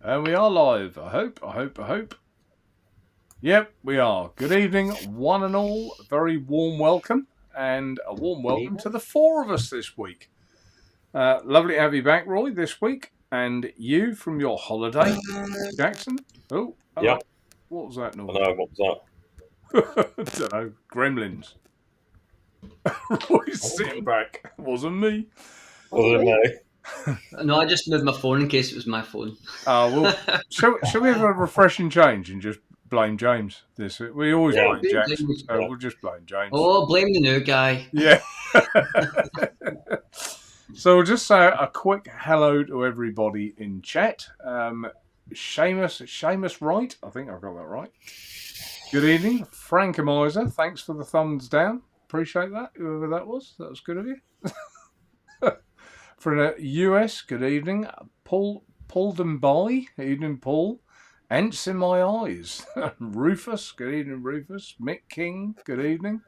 And we are live. I hope. Yep, we are. Good evening, one and all. A very warm welcome, and a warm welcome to the four of us this week. Lovely to have you back, Roy, this week. And you from your holiday, Jackson. Oh, hello. Yeah. What was that noise? I know, what was I don't know. Gremlins. Roy's sitting back. Wasn't me. Wasn't me. No, I just moved my phone in case it was my phone. Well, shall we have a refreshing change and just blame James? We always Yeah. blame Jackson, so we'll just blame James. Oh, blame the new guy. Yeah. So we'll just say a quick hello to everybody in chat. Seamus Wright, I think I've got that right. Good evening, Frankomizer. Thanks for the thumbs down. Appreciate that, whoever that was. That was good of you. For the US, good evening. Paul Denby, evening Paul. Ants in my eyes. Rufus, good evening Rufus. Mick King, good evening.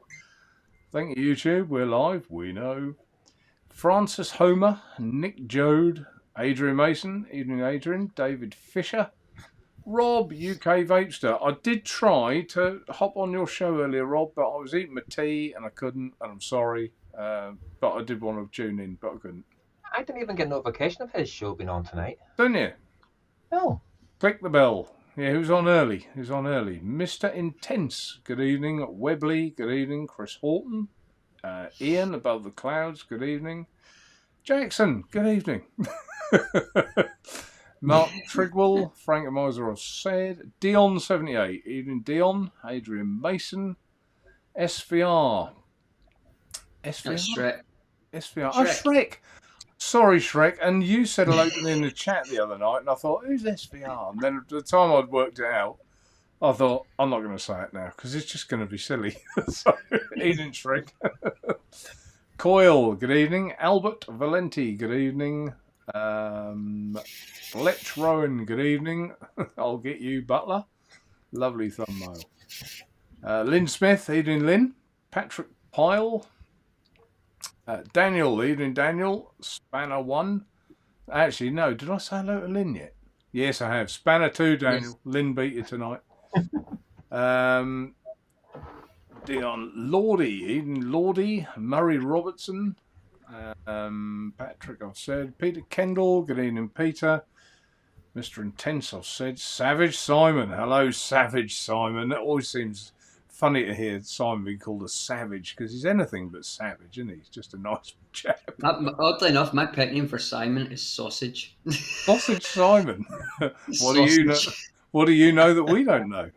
Thank you YouTube, we're live, we know. Francis Homer, Nick Jode, Adrian Mason, evening Adrian. David Fisher. Rob, UK Vapester. I did try to hop on your show earlier, Rob, but I was eating my tea and I couldn't, and I'm sorry. But I did want to tune in, but I couldn't. I didn't even get notification of his show being on tonight. Didn't you? No. Click the bell. Yeah, who's on early? Mr. Intense, good evening. Webley, good evening. Chris Horton. Ian, above the clouds, good evening. Jackson, good evening. Mark Trigwell, Frank Miser have said. Dion78, evening Dion. Adrian Mason. SVR. That's Shrek. SVR. Oh, Shrek. Sorry, Shrek. And you said hello to me in the chat the other night, and I thought, who's SVR? And then at the time I'd worked it out, I thought, I'm not going to say it now, because it's just going to be silly. So, evening, Shrek. Coil, good evening. Albert Valenti, good evening. Fletch Rowan, good evening. I'll get you, Butler. Lovely thumbnail. Lynn Smith, evening, Lynn. Patrick Pyle. Daniel, evening Daniel. Spanner 1. Actually, no, did I say hello to Lynn yet? Yes, I have. Spanner 2, Daniel. Yes. Lynn beat you tonight. Dion Lordy, evening Lordy. Murray Robertson. Patrick, I've said. Peter Kendall, good evening, Peter. Mr. Intense, I've said. Savage Simon. Hello, Savage Simon. That always seems funny to hear Simon being called a savage, because he's anything but savage, isn't he? He's just a nice chap. Oddly enough, my pet name for Simon is Sausage. Sausage Simon. What do you know? What do you know that we don't know?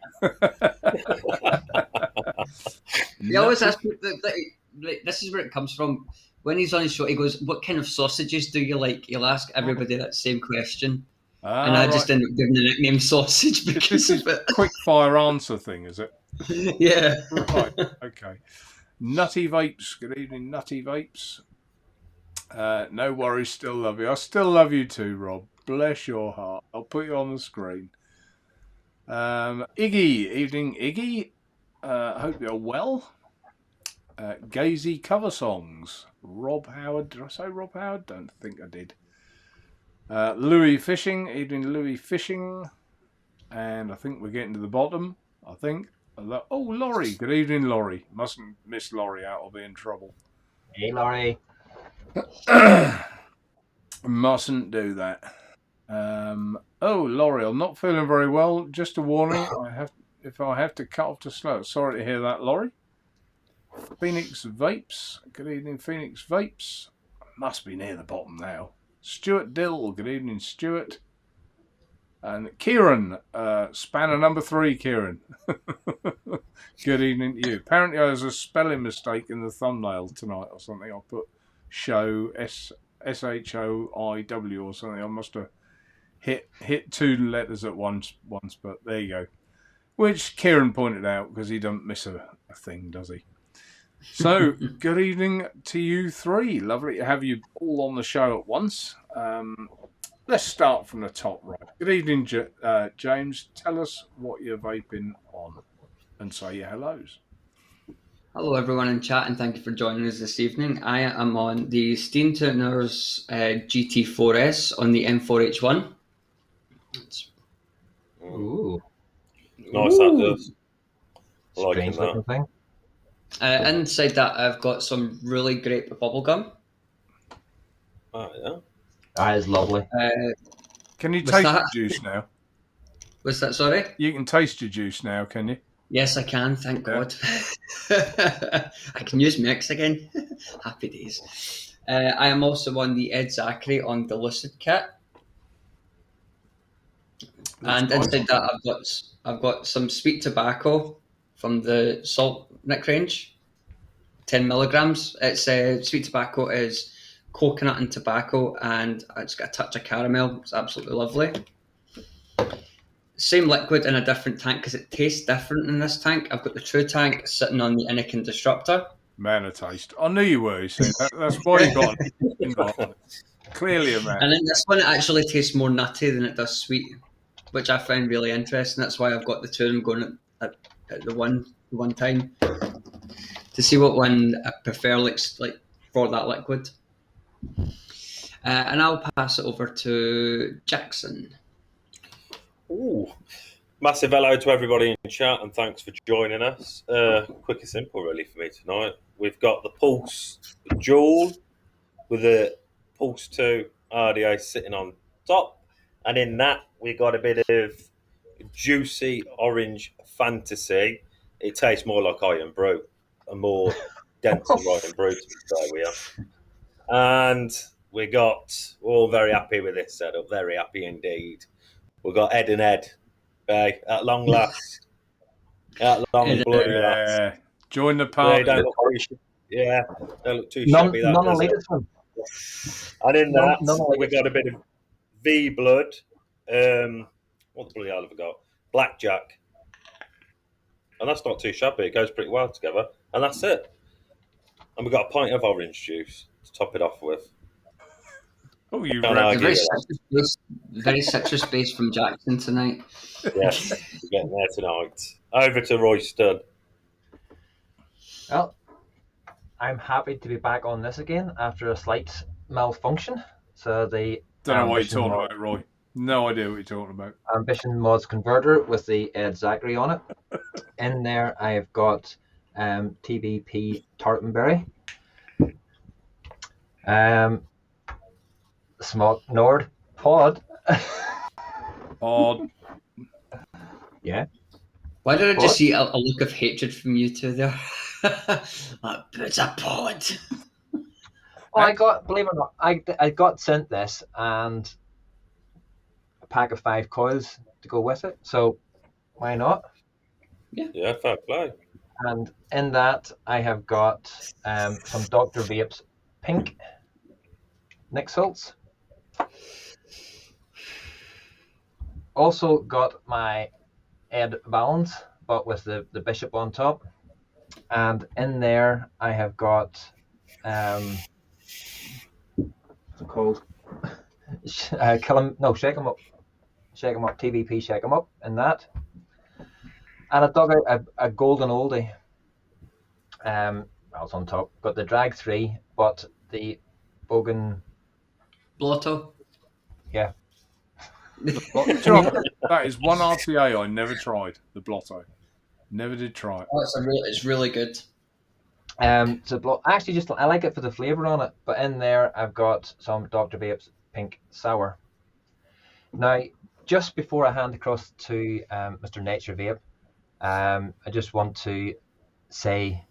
He always asks me, this is where it comes from. When he's on his show, he goes, "What kind of sausages do you like?" He'll ask everybody that same question. And I just end up giving the nickname Sausage because of it. Quick fire answer thing, is it? Yeah. Right. Okay. Nutty Vapes. Good evening, Nutty Vapes. No worries. Still love you. I still love you too, Rob. Bless your heart. I'll put you on the screen. Iggy. Evening, Iggy. Hope you're well. Gazy cover songs. Rob Howard. Did I say Rob Howard? Don't think I did. Louis Fishing. Evening, Louis Fishing. And I think we're getting to the bottom. I think. Oh, Laurie. Good evening, Laurie. Mustn't miss Laurie out. I'll be in trouble. Hey, Laurie. Mustn't do that. Oh, Laurie, I'm not feeling very well. Just a warning. If I have to cut off to slow. Sorry to hear that, Laurie. Phoenix Vapes. Good evening, Phoenix Vapes. Must be near the bottom now. Stuart Dill. Good evening, Stuart. And Kieran, spanner number 3, Kieran. Good evening to you. Apparently there's a spelling mistake in the thumbnail tonight or something. I put show Shoiw or something. I must have hit 2 letters at once, but there you go. Which Kieran pointed out because he doesn't miss a thing, does he? So, good evening to you 3. Lovely to have you all on the show at once. Let's start from the top right. Good evening, James. Tell us what you're vaping on and say your hellos. Hello, everyone in chat, and thank you for joining us this evening. I am on the Steentuners GT4S on the M4H1. Ooh. Nice, that does. Liking Strange that. looking thing. Inside that, I've got some really great bubble gum. Oh, yeah. That is lovely. Can you What's taste that? the juice now? Was that, sorry? You can taste your juice now, can you? Yes, I can, thank Yeah. God. I can use mix again. Happy days. I am also on the Ed Zachary on the Lucid kit. And nice. inside that, I've got some sweet tobacco from the Salt Nick range, 10 milligrams. It's sweet tobacco is coconut and tobacco, and it's got a touch of caramel. It's absolutely lovely. Same liquid in a different tank because it tastes different in this tank. I've got the True tank sitting on the Anakin Disruptor. Man of taste. I knew you were. You see, that's why you got it. Clearly a man. And then this one actually tastes more nutty than it does sweet, which I find really interesting. That's why I've got the two of them going at the one time to see what one I prefer like for that liquid. And I'll pass it over to Jackson. Ooh. Massive hello to everybody in chat and thanks for joining us. Quick and simple, really, for me tonight. We've got the Pulse Dual with the Pulse 2 RDA sitting on top. And in that, we got a bit of juicy orange fantasy. It tastes more like Iron Brew, a more denser Iron Brew, to say we are. And we're all very happy with this setup, very happy indeed. We've got Ed and Ed, at long last. At long bloody last. Join the party. Don't look too shabby. That does it. One. And in that, we got a bit of V blood. What the bloody hell have we got? Blackjack. And that's not too shabby. It goes pretty well together. And that's it. And we've got a pint of orange juice to top it off with. Oh, you very citrus based from Jackson tonight. Yes, we're getting there tonight. Over to Royston. Well, I'm happy to be back on this again after a slight malfunction. So the don't know what you're talking about, Roy. No idea what you're talking about. Ambition Mods converter with the Ed Zachary on it. In there, I've got TBP Tartanberry. Smog Nord Pod. Pod. Yeah. Why did I just see a look of hatred from you two there? It's a pod. Well, I got, believe it or not, I got sent this and a pack of 5 coils to go with it. So why not? Yeah, fair play. And in that, I have got some Dr. Vape's pink Nick salts. Also got my Ed Balance, but with the bishop on top. And in there, I have got what's it called? Shake 'em up. Shake 'em up. TVP, shake 'em up. In that, and I dug out a golden oldie. It's on top. Got the Drag 3, but the Bogan Blotto. Yeah. That is one RTA I never tried. The Blotto. Never did try it. Oh, it's really good. Actually, I like it for the flavour on it. But in there, I've got some Dr. Vape's Pink Sour. Now, just before I hand across to Mr. Naturevape, I just want to say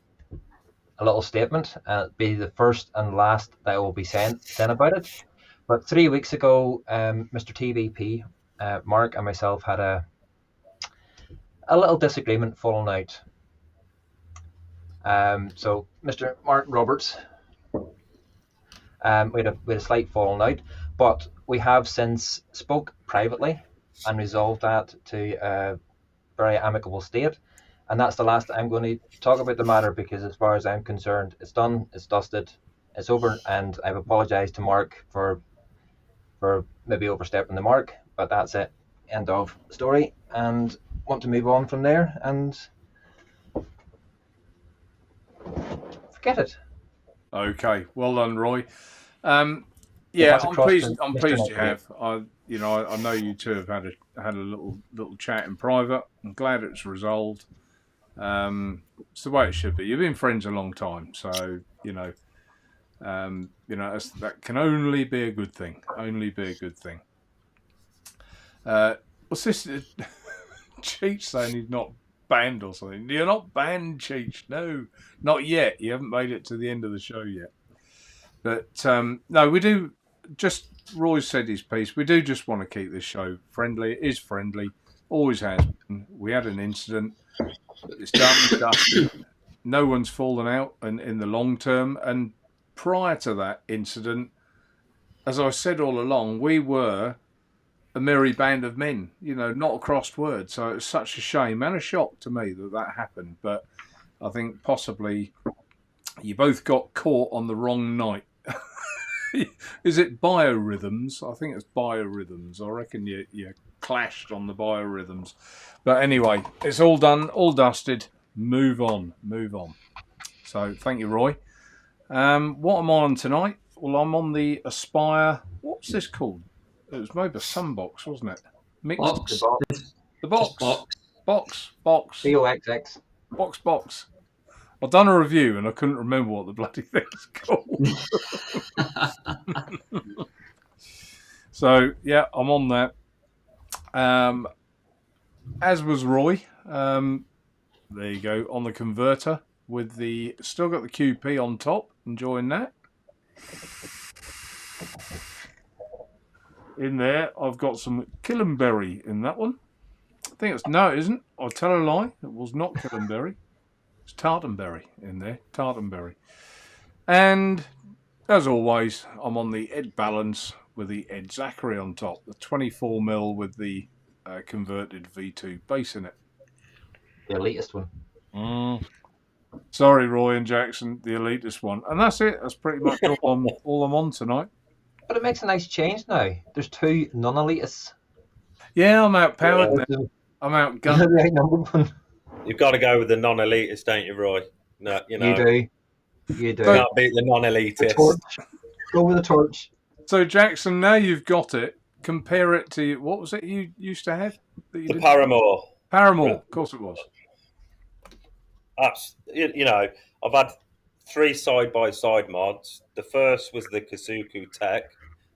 a little statement. It'll be the first and last that I will be saying about it. But 3 weeks ago, Mr. TVP, Mark, and myself had a little disagreement, falling out. So Mr. Mark Roberts, we had a slight falling out, but we have since spoke privately and resolved that to a very amicable state. And that's the last I'm going to talk about the matter, because as far as I'm concerned, it's done, it's dusted, it's over, and I've apologised to Mark for maybe overstepping the mark, but that's it. End of story. And want to move on from there and forget it. Okay, well done, Roy. Yeah, That's I'm across pleased. to I'm Mr. pleased you Naturevape. have. I know you two have had a little chat in private. I'm glad it's resolved. It's the way it should be. You've been friends a long time, so that can only be a good thing. Only be a good thing. What's this? Cheech saying he's not banned or something. You're not banned, Cheech. No, not yet. You haven't made it to the end of the show yet. But no, we do. Just Roy said his piece. We do just want to keep this show friendly. It is friendly. Always has been. We had an incident. It's done, dusted. No one's fallen out in the long term. And prior to that incident, as I said all along, we were a merry band of men, not a crossed word. So it's such a shame and a shock to me that happened. But I think possibly you both got caught on the wrong night. Is it biorhythms? I think it's biorhythms. I reckon you clashed on the biorhythms. But anyway, it's all done, all dusted. Move on. So thank you, Roy. What am I on tonight? Well, I'm on the Aspire. What's this called? It was made by Sunbox, wasn't it? Mixed. Box. The box. Box. BOXX. Box. I've done a review and I couldn't remember what the bloody thing's called. So, yeah, I'm on that. As was Roy. There you go, on the converter with still got the QP on top. Enjoying that. In there, I've got some Killenberry in that one. I think it isn't. I'll tell a lie. It was not Killenberry. It's Tartanberry in there. Tartanberry. And as always, I'm on the Ed Balance with the Ed Zachary on top. The 24mm with the converted V2 base in it. The elitist one. Sorry, Roy and Jackson, the elitist one. And that's it. That's pretty much all I'm on tonight. But it makes a nice change now. There's 2 non-elitists. Yeah, I'm outpowered now. I'm outgunned. You've got to go with the non-elitist, don't you, Roy? No, You do. You can't beat the non-elitist. Go with the torch. So, Jackson, now you've got it. Compare it to, what was it you used to have? The Paramore. Paramore, of course it was. I've had 3 side-by-side mods. The first was the Kazuku Tech,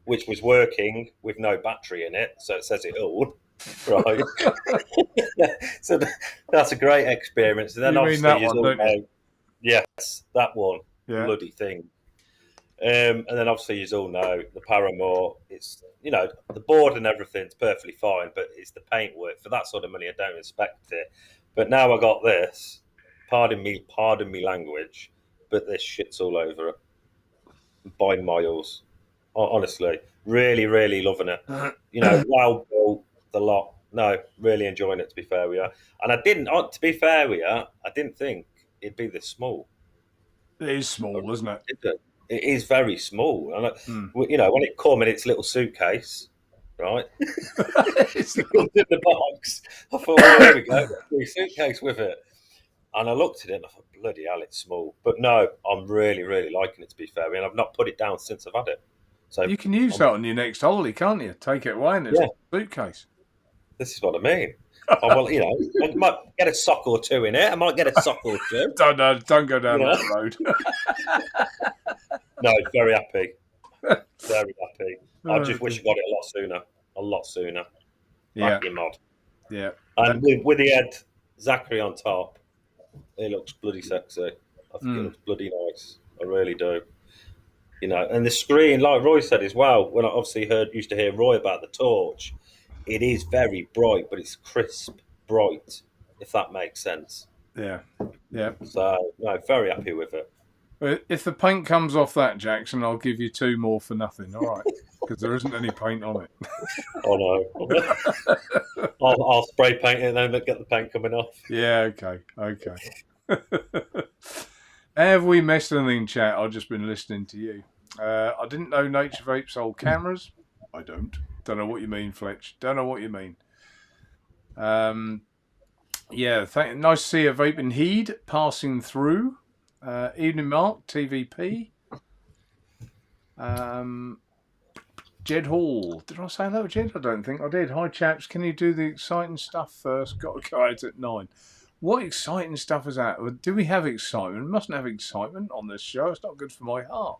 which was working with no battery in it, so it says it all. Right. So that's a great experience. And then you mean that one, don't you? Yes, that one. Yeah. Bloody thing. And then obviously you all know the Paramore. It's the board and everything's perfectly fine, but it's the paintwork. For that sort of money, I don't respect it. But now I got this. Pardon me language, but this shit's all over it by miles. Honestly, really, really loving it. Well built, the lot. No, really enjoying it. To be fair with you, and to be fair with you, I didn't think it'd be this small. It is small, isn't it? It is very small. And when it came in its little suitcase, right? It comes in the box. I thought, there we go, a suitcase with it. And I looked at it and I thought, bloody hell, it's small. But no, I'm really, really liking it, to be fair. And I've not put it down since I've had it. So you can use that on your next holiday, can't you? Take it away in its suitcase. This is what I mean. I might get a sock or 2 in it. I might get a sock or 2. Don't go down that road. No, very happy. Very happy. I just wish I got it a lot sooner. Yeah. Back in mod. Yeah. And with the Ed Zachary on top, it looks bloody sexy. I think it looks bloody nice. I really do. And the screen, like Roy said as well, when I obviously used to hear Roy about the torch, it is very bright, but it's crisp, bright, if that makes sense. Yeah. So, no, very happy with it. If the paint comes off that, Jackson, I'll give you 2 more for nothing, all right? Because there isn't any paint on it. Oh, no. I'll spray paint it and then get the paint coming off. Yeah, okay. Have we missed anything, chat? I've just been listening to you. I didn't know Naturevape sold cameras. I don't. Don't know what you mean, Fletch. Don't know what you mean. Yeah, nice to see a vaping heed passing through. Evening Mark, TVP. Jed Hall. Did I say hello, Jed? I don't think I did. Hi, chaps. Can you do the exciting stuff first? Got to go out at 9. What exciting stuff is that? Do we have excitement? We mustn't have excitement on this show. It's not good for my heart.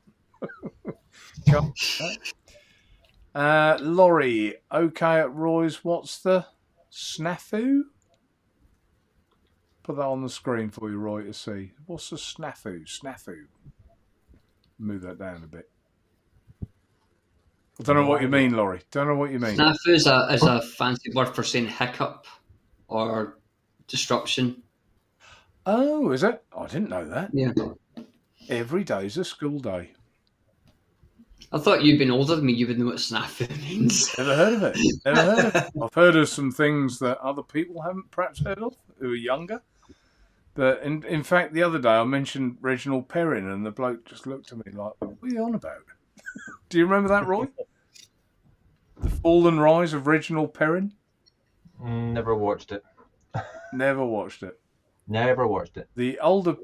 Laurie. Okay at Roy's. What's the snafu? Put that on the screen for you, Roy, to see. What's the snafu? Snafu. Move that down a bit. I don't know what you mean, Laurie. Don't know what you mean. Snafu is a fancy word for saying hiccup or disruption. Oh, is it? I didn't know that. Yeah. Every day's a school day. I thought you'd been older than me. You would know what snafu means. Never heard of it. Never heard of it. I've heard of some things that other people haven't perhaps heard of who are younger. But in fact, the other day I mentioned Reginald Perrin, and the bloke just looked at me like, "What are you on about?" Do you remember that, Roy? The Fall and Rise of Reginald Perrin? Never watched it. Never watched it. Never watched it. The elder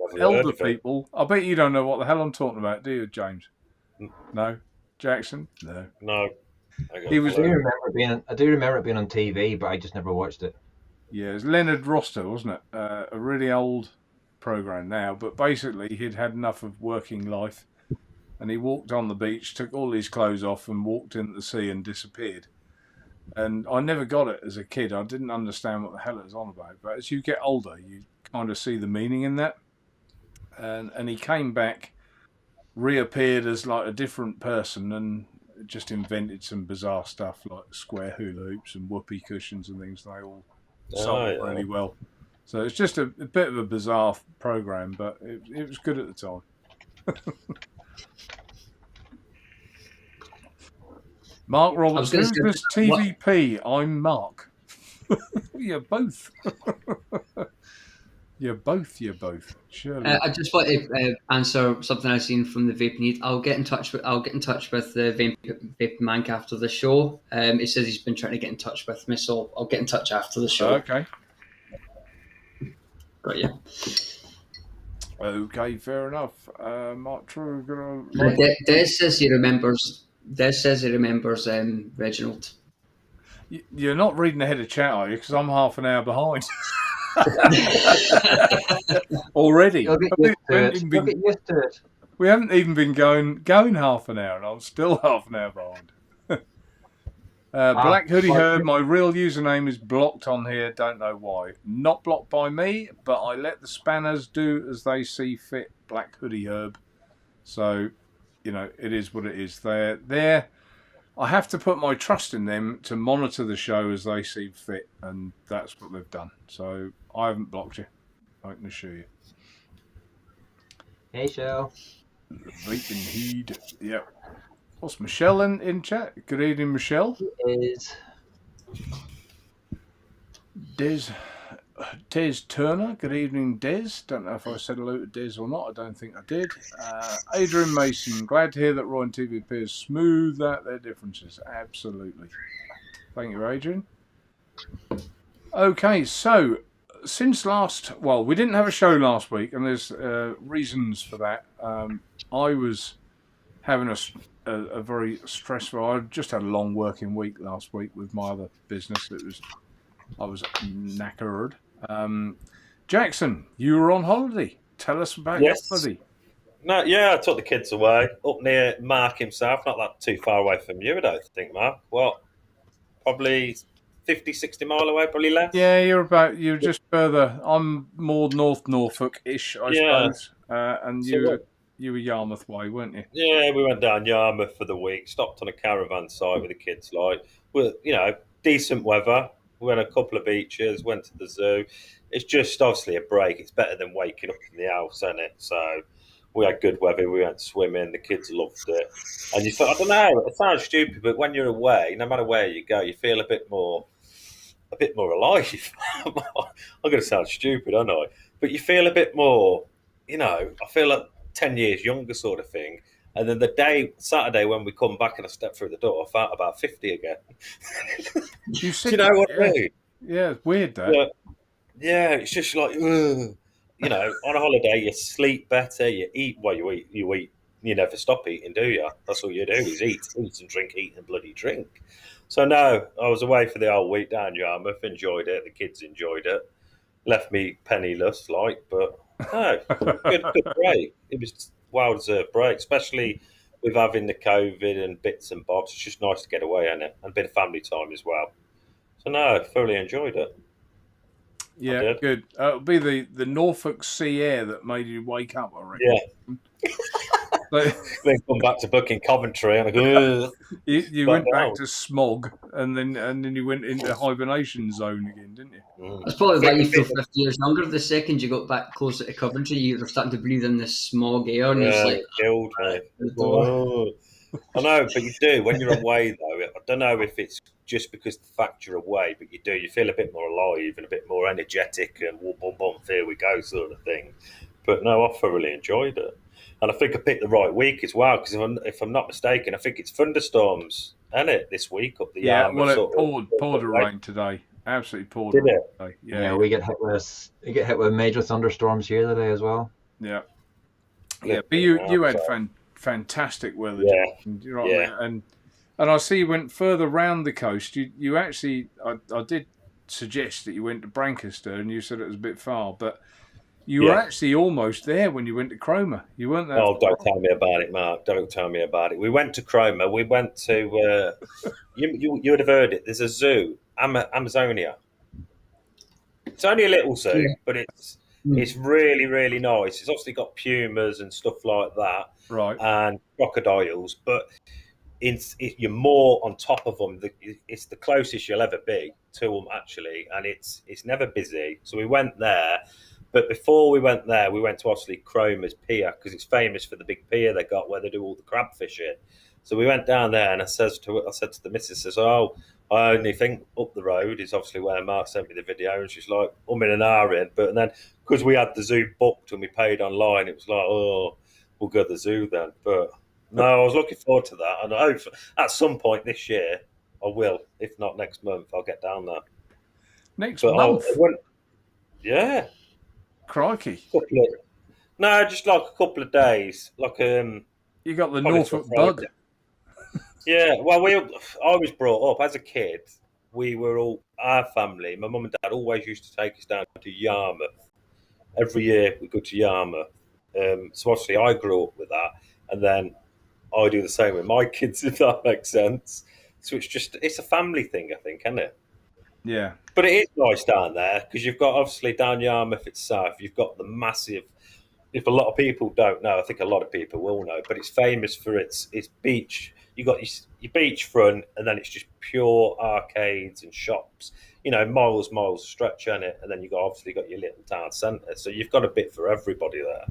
people, I bet you don't know what the hell I'm talking about, do you, James? No? Jackson? No. No. I do remember it being on TV, but I just never watched it. Yeah, it was Leonard Roster, wasn't it? A really old program now, but basically he'd had enough of working life, and he walked on the beach, took all his clothes off, and walked into the sea and disappeared. And I never got it as a kid. I didn't understand what the hell it was on about. But as you get older, you kind of see the meaning in that. And he came back, reappeared as like a different person, and just invented some bizarre stuff like square hula hoops and whoopee cushions and things. They all sold really well. So it's just a bit of a bizarre program, but it was good at the time. Mark Roberts, who's this TVP? I'm Mark. You're both. You're both. Surely. I just want to answer something I've seen from the Vaping Need. I'll get in touch with the Vaping Mank after the show. He says he's been trying to get in touch with me, so I'll get in touch after the show. Okay. Got you. Okay, fair enough. Mark True, Des says he remembers. Des says he remembers Reginald. You're not reading ahead of chat, are you? Because I'm half an hour behind. Already. You'll get used to it. We haven't even been going half an hour, and I'm still half an hour behind. Black Hoodie Herb, my real username is blocked on here. Don't know why. Not blocked by me, but I let the spanners do as they see fit. Black Hoodie Herb. So, you know, it is what it is. They're I have to put my trust in them to monitor the show as they see fit, and that's what they've done. So I haven't blocked you. I can assure you. Hey, Show. Vaping Heed. Yep. What's Michelle in chat? Good evening, Michelle. It is. Des Turner. Good evening, Des. Don't know if I said hello to Des or not. I don't think I did. Adrian Mason. Glad to hear that Roy and TV appears smooth out their differences. Absolutely. Thank you, Adrian. Okay, so since we didn't have a show last week, and there's reasons for that. I was having a very stressful. I just had a long working week last week with my other business. I was knackered. Jackson, you were on holiday. Tell us about your holiday. No, yeah, I took the kids away up near Mark himself, not that too far away from you, I don't think, Mark. What? Probably 50, 60 mile away, probably less. Yeah, you're just further. I'm more North Norfolk-ish, I suppose. And you were Yarmouth way, weren't you? Yeah, we went down Yarmouth for the week, stopped on a caravan site with the kids, with, decent weather. We went a couple of beaches, went to the zoo. It's just obviously a break. It's better than waking up in the house, isn't it? So we had good weather. We went swimming. The kids loved it. And you feel, I don't know, it sounds stupid, but when you're away, no matter where you go, you feel a bit more alive. I'm going to sound stupid, aren't I? But you feel a bit more, I feel like 10 years younger sort of thing. And then Saturday, when we come back and I step through the door, I felt about 50 again. Do you know what I mean? Yeah, it's weird, that. Yeah, it's just like, on a holiday, you sleep better, you eat, you never stop eating, do you? That's all you do is eat and drink, eat and bloody drink. So no, I was away for the whole week down Yarmouth, enjoyed it. The kids enjoyed it. Left me penniless, but no, good break. It was well-deserved break, especially with having the COVID and bits and bobs. It's just nice to get away, isn't it? And a bit of family time as well. So no, thoroughly enjoyed it. Yeah, good. It'll be the Norfolk sea air that made you wake up, I reckon. Yeah. Then come back to booking Coventry and I go. You went back to smog, and then you went into hibernation zone again, didn't you? That's probably why you feel 50 years younger. The second you got back closer to Coventry, you were starting to breathe in this smog air, and it's like killed me. I know, but you do when you're away though. I don't know if it's just because the fact you're away, but you do. You feel a bit more alive and a bit more energetic, and boom, boom, boom, here we go, sort of thing. But no, I thoroughly enjoyed it. And I think I picked the right week as well, because if I'm not mistaken, I think it's thunderstorms, isn't it, this week up the Yarmouth? Well, it poured a rain today. Absolutely poured. Did it? Today. Yeah, we get hit with major thunderstorms here today as well. Yeah, but you had fantastic weather. Yeah, and I see you went further round the coast. You actually, I did suggest that you went to Brancaster, and you said it was a bit far, but you were actually almost there when you went to Cromer. You weren't there. Oh, don't tell me about it, Mark. Don't tell me about it. We went to Cromer. We went to, you would have heard it. There's a zoo, Amazonia. It's only a little zoo, but it's really, really nice. It's obviously got pumas and stuff like that. Right. And crocodiles, but you're more on top of them. It's the closest you'll ever be to them, actually, and it's never busy. So we went there. But before we went there, we went to obviously Cromer's Pier, because it's famous for the big pier they got where they do all the crab fishing. So we went down there, and I said to the missus, I only think up the road is obviously where Mark sent me the video, and she's like, I'm in an hour in. But then, because we had the zoo booked and we paid online, it was like, oh, we'll go to the zoo then. But no, I was looking forward to that, and I hope at some point this year I will. If not next month, I'll get down there. Next month? Yeah. Crikey. No, just like a couple of days. Like you got the Norfolk bug. Yeah, well, I was brought up as a kid. We were all our family. My mum and dad always used to take us down to Yarmouth. Every year we go to Yarmouth. So obviously I grew up with that, and then I do the same with my kids, if that makes sense. So it's a family thing, I think, isn't it? Yeah. But it is nice down there, because you've got obviously down Yarmouth itself, you've got the massive, if a lot of people don't know, I think a lot of people will know, but it's famous for its beach. You've got your beachfront, and then it's just pure arcades and shops, miles stretch on it, and then you've obviously got your little town centre. So you've got a bit for everybody there,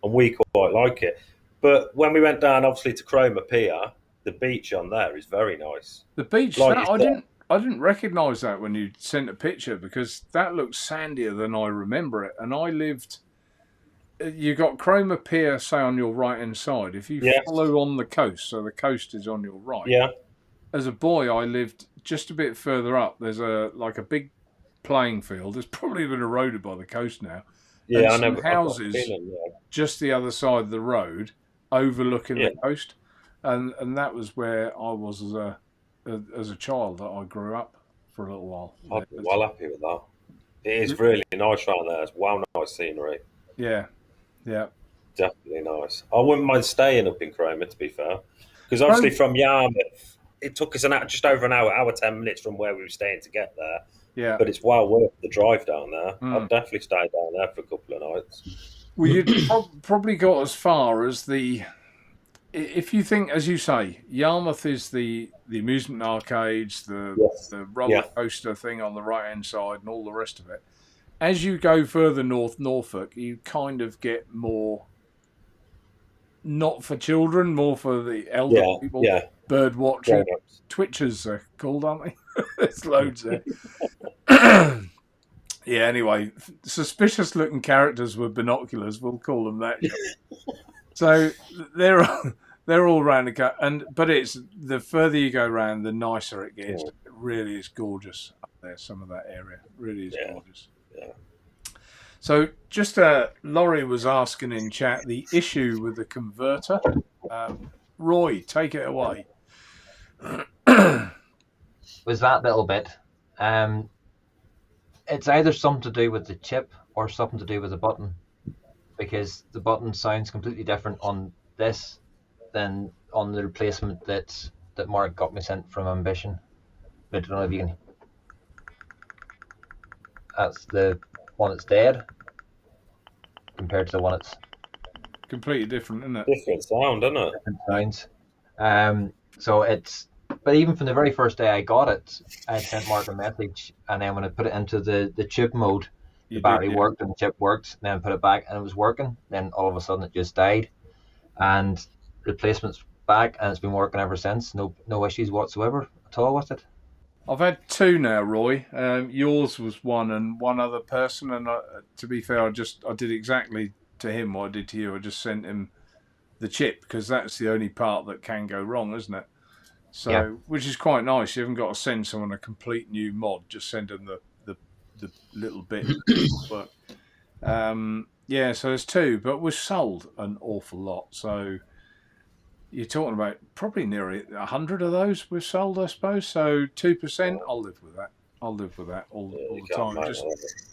and we quite like it. But when we went down, obviously, to Cromer Pier, the beach on there is very nice. The beach, I didn't recognise that when you sent a picture, because that looks sandier than I remember it. And I lived, you got Cromer Pier, say, on your right-hand side. If you follow on the coast, so the coast is on your right. Yeah. As a boy, I lived just a bit further up. There's a big playing field. It's probably been eroded by the coast now. Yeah, and some houses just the other side of the road, overlooking the coast. And that was where I was as a child, that I grew up for a little while. I'd be well happy with that. It is really nice around there. It's well nice scenery. Yeah. Definitely nice. I wouldn't mind staying up in Cromer, to be fair. Because obviously from Yarmouth, it took us just over an hour 10 minutes from where we were staying to get there. Yeah. But it's well worth the drive down there. I'd definitely stay down there for a couple of nights. Well, you'd probably got as far as if you think, as you say, Yarmouth is the amusement arcades, the roller coaster thing on the right-hand side and all the rest of it. As you go further north, Norfolk, you kind of get more, not for children, more for the elder people. Yeah. Bird watching. Twitchers are called, aren't they? There's loads there. Yeah, anyway, suspicious looking characters with binoculars, we'll call them that. So they're all round the cut, but it's the further you go round, the nicer it gets. It really is gorgeous up there. Some of that area really is gorgeous. Yeah. So just Laurie was asking in chat the issue with the converter. Roy, take it away. Was that little bit. It's either something to do with the chip or something to do with the button, because the button sounds completely different on this than on the replacement that Mark got me sent from Ambition. I don't know if you can. That's the one that's dead compared to the one that's completely different, isn't it? Different sound, isn't it? Different sounds. So it's. But even from the very first day I got it, I had sent Mark a message, and then when I put it into the chip mode, the battery worked and the chip worked. And then put it back and it was working. Then all of a sudden it just died, and replacement's back and it's been working ever since. No issues whatsoever at all with it. I've had two now, Roy. Yours was one and one other person, and to be fair, I did exactly to him what I did to you. I just sent him the chip because that's the only part that can go wrong, isn't it? So, yeah. Which is quite nice. You haven't got to send someone a complete new mod. Just send them the little bit. But yeah, so there's two, but we've sold an awful lot. So you're talking about probably nearly 100 of those we've sold, I suppose. So 2%, I'll live with that. I'll live with that all the time.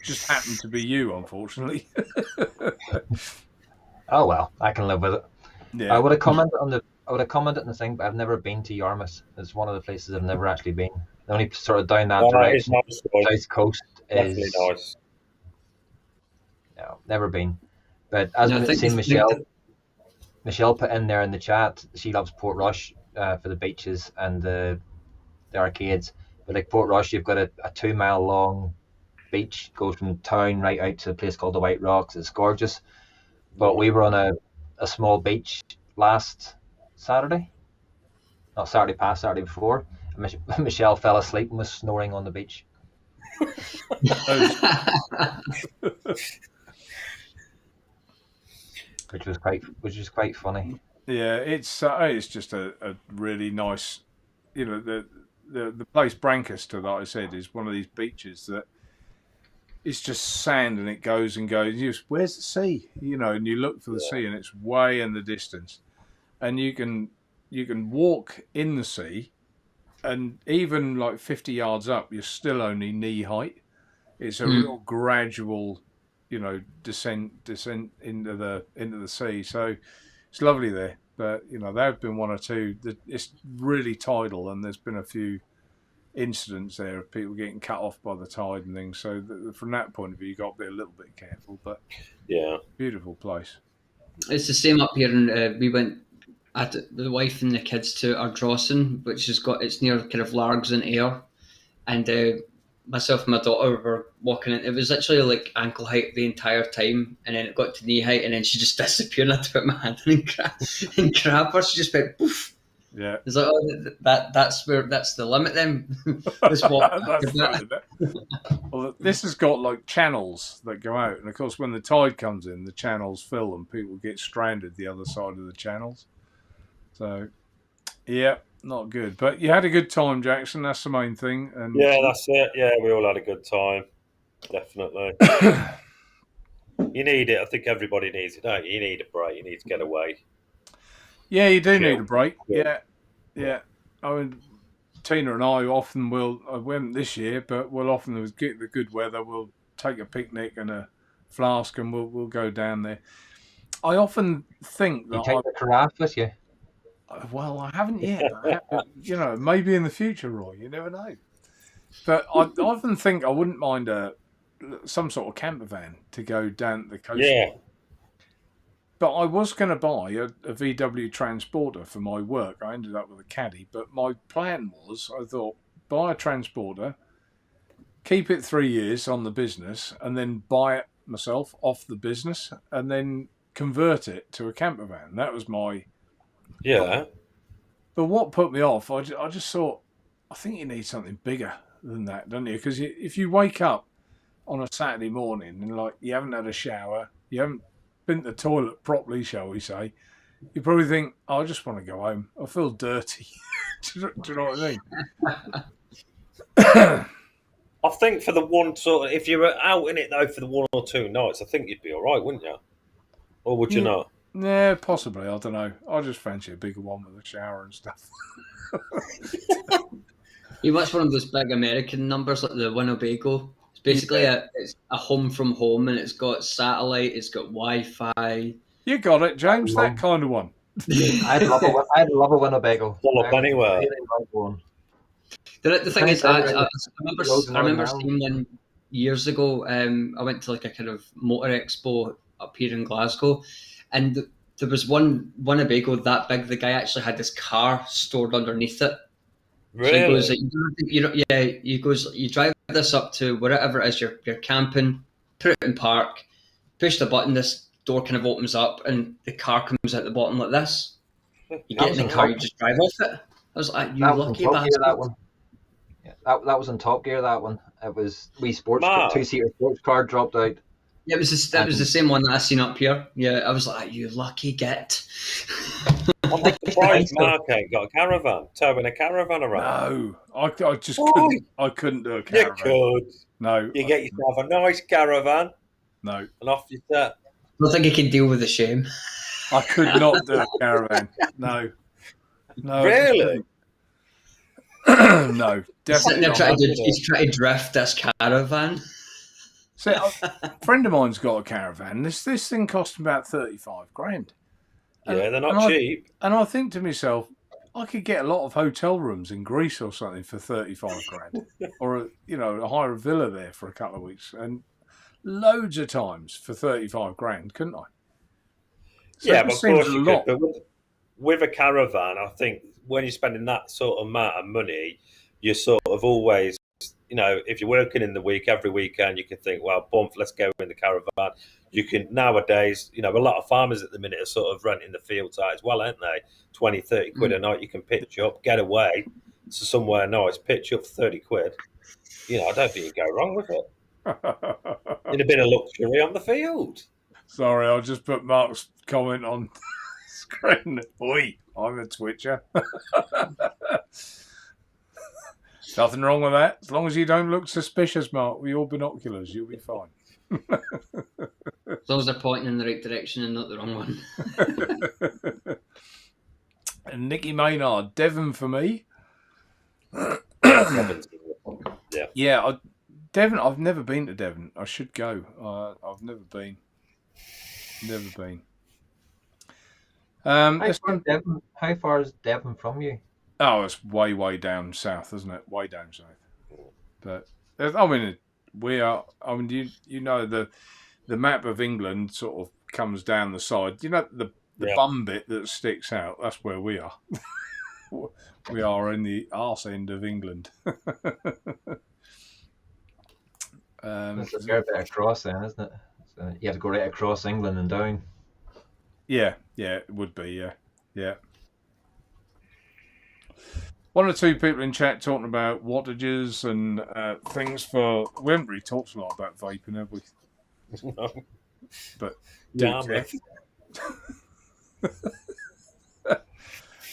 Just happened to be you, unfortunately. Oh well, I can live with it. Yeah. I would have commented on the thing, but I've never been to Yarmouth. It's one of the places I've never actually been. The only sort of down that direction, nice, South Coast, definitely is nice. No, never been. But as we've seen Michelle put in there in the chat, she loves Portrush for the beaches and the arcades. But like Portrush, you've got a 2 mile long beach, goes from town right out to a place called the White Rocks. It's gorgeous. But we were on a small beach last Saturday, not Saturday past, Saturday before. And Michelle fell asleep and was snoring on the beach. Which was quite funny. Yeah, it's just a really nice, the place Brancaster that I said is one of these beaches that it's just sand and it goes and goes. Where's the sea? And you look for the sea and it's way in the distance, and you can walk in the sea, and even like 50 yards up, you're still only knee height. It's a real gradual, descent into the sea. So it's lovely there. But there have been one or two that it's really tidal, and there's been a few incidents there of people getting cut off by the tide and things. So from that point of view, you got to be a little bit careful. But yeah, beautiful place. It's the same up here, and we went at the wife and the kids to Ardrossan, which has got it's near kind of Largs and Ayr, and myself and my daughter were walking in. It was literally like ankle height the entire time, and then it got to knee height, and then she just disappeared. I had to put my hand in and grab her. She just went poof. Yeah, it's like, oh, that's the limit then. Well, this has got like channels that go out, and of course when the tide comes in, the channels fill and people get stranded the other side of the channels. So yeah, not good. But you had a good time, Jackson. That's the main thing. And yeah, that's it. Yeah, we all had a good time. Definitely. You need it. I think everybody needs it, don't you? You need a break. You need to get away. Yeah, you do need a break. Yeah. I mean, Tina and I often will. I went this year, but we'll often get the good weather. We'll take a picnic and a flask, and we'll go down there. I often think that you take the carafe with you. Well, I haven't yet. Maybe in the future, Roy. You never know. But I often think I wouldn't mind some sort of camper van to go down the coast. Yeah. But I was going to buy a VW transporter for my work. I ended up with a caddy. But my plan was, I thought, buy a transporter, keep it 3 years on the business, and then buy it myself off the business, and then convert it to a camper van. That was my... Yeah. But what put me off, I just thought, I think you need something bigger than that, don't you? Because if you wake up on a Saturday morning and like you haven't had a shower, you haven't been to the toilet properly, shall we say, you probably think, I just want to go home. I feel dirty. Do you know what I mean? I think for the one sort of, if you were out in it though for the 1 or 2 nights, I think you'd be all right, wouldn't you? Or would you not? Yeah, possibly. I don't know. I just fancy a bigger one with a shower and stuff. You watch one of those big American numbers like the Winnebago. It's basically it's a home from home, and it's got satellite, it's got Wi-Fi. You got it, James. That kind of one. I'd love a Winnebago. Pull up anywhere. Really like one. The thing is, I remember seeing one years ago. I went to like a kind of motor expo up here in Glasgow, and there was one Winnebago that big. The guy actually had this car stored underneath it. Really? So he goes, you drive this up to wherever it is you're camping, put it in park, push the button, this door kind of opens up, and the car comes out the bottom like this. You get in the car, you just drive off it. I was like, you lucky bastard. That one. Yeah, that was on Top Gear. That one. It was wee sports 2-seater sports car dropped out. Yeah, it was the same one that I seen up here. Yeah, I was like, you lucky git. I'm surprised Mark ain't got a caravan, towing a caravan around. No, I just couldn't. I couldn't do a caravan. You could. No. You get yourself a nice caravan. No. And off you set. I don't think you can deal with the shame. I could not do a caravan. No. Really? No, definitely not. He's trying to drift this caravan. So, a friend of mine's got a caravan. This thing cost him about 35 grand. Yeah, they're not cheap. And I think to myself, I could get a lot of hotel rooms in Greece or something for 35 grand, or hire a villa there for a couple of weeks, and loads of times for 35 grand, couldn't I? So yeah, but of course you could. But with a caravan, I think when you're spending that sort of amount of money, you're sort of always, if you're working in the week, every weekend, you can think, well, bump, let's go in the caravan. You can, nowadays, a lot of farmers at the minute are sort of renting the fields out as well, aren't they? 20, 30 quid a night, you can pitch up, get away to somewhere nice, pitch up for 30 quid. I don't think you can go wrong with it. It'd have been a luxury on the field. Sorry, I'll just put Mark's comment on screen. Oi, I'm a twitcher. Nothing wrong with that. As long as you don't look suspicious, Mark, with your binoculars, you'll be fine. As long as they're pointing in the right direction and not the wrong one. And Nicky Maynard, Devon for me. Yeah, Devon. I've never been to Devon. I should go. I've never been. How far is Devon from you? Oh, it's way, way down south, isn't it? Way down south. But I mean, we are. I mean, the map of England sort of comes down the side. The bum bit that sticks out. That's where we are. We are in the arse end of England. It's a fair bit across then, isn't it? So you have to go right across England and down. Yeah, it would be, yeah. One or two people in chat talking about wattages and things for... We haven't really talked a lot about vaping, have we? No. But damn it.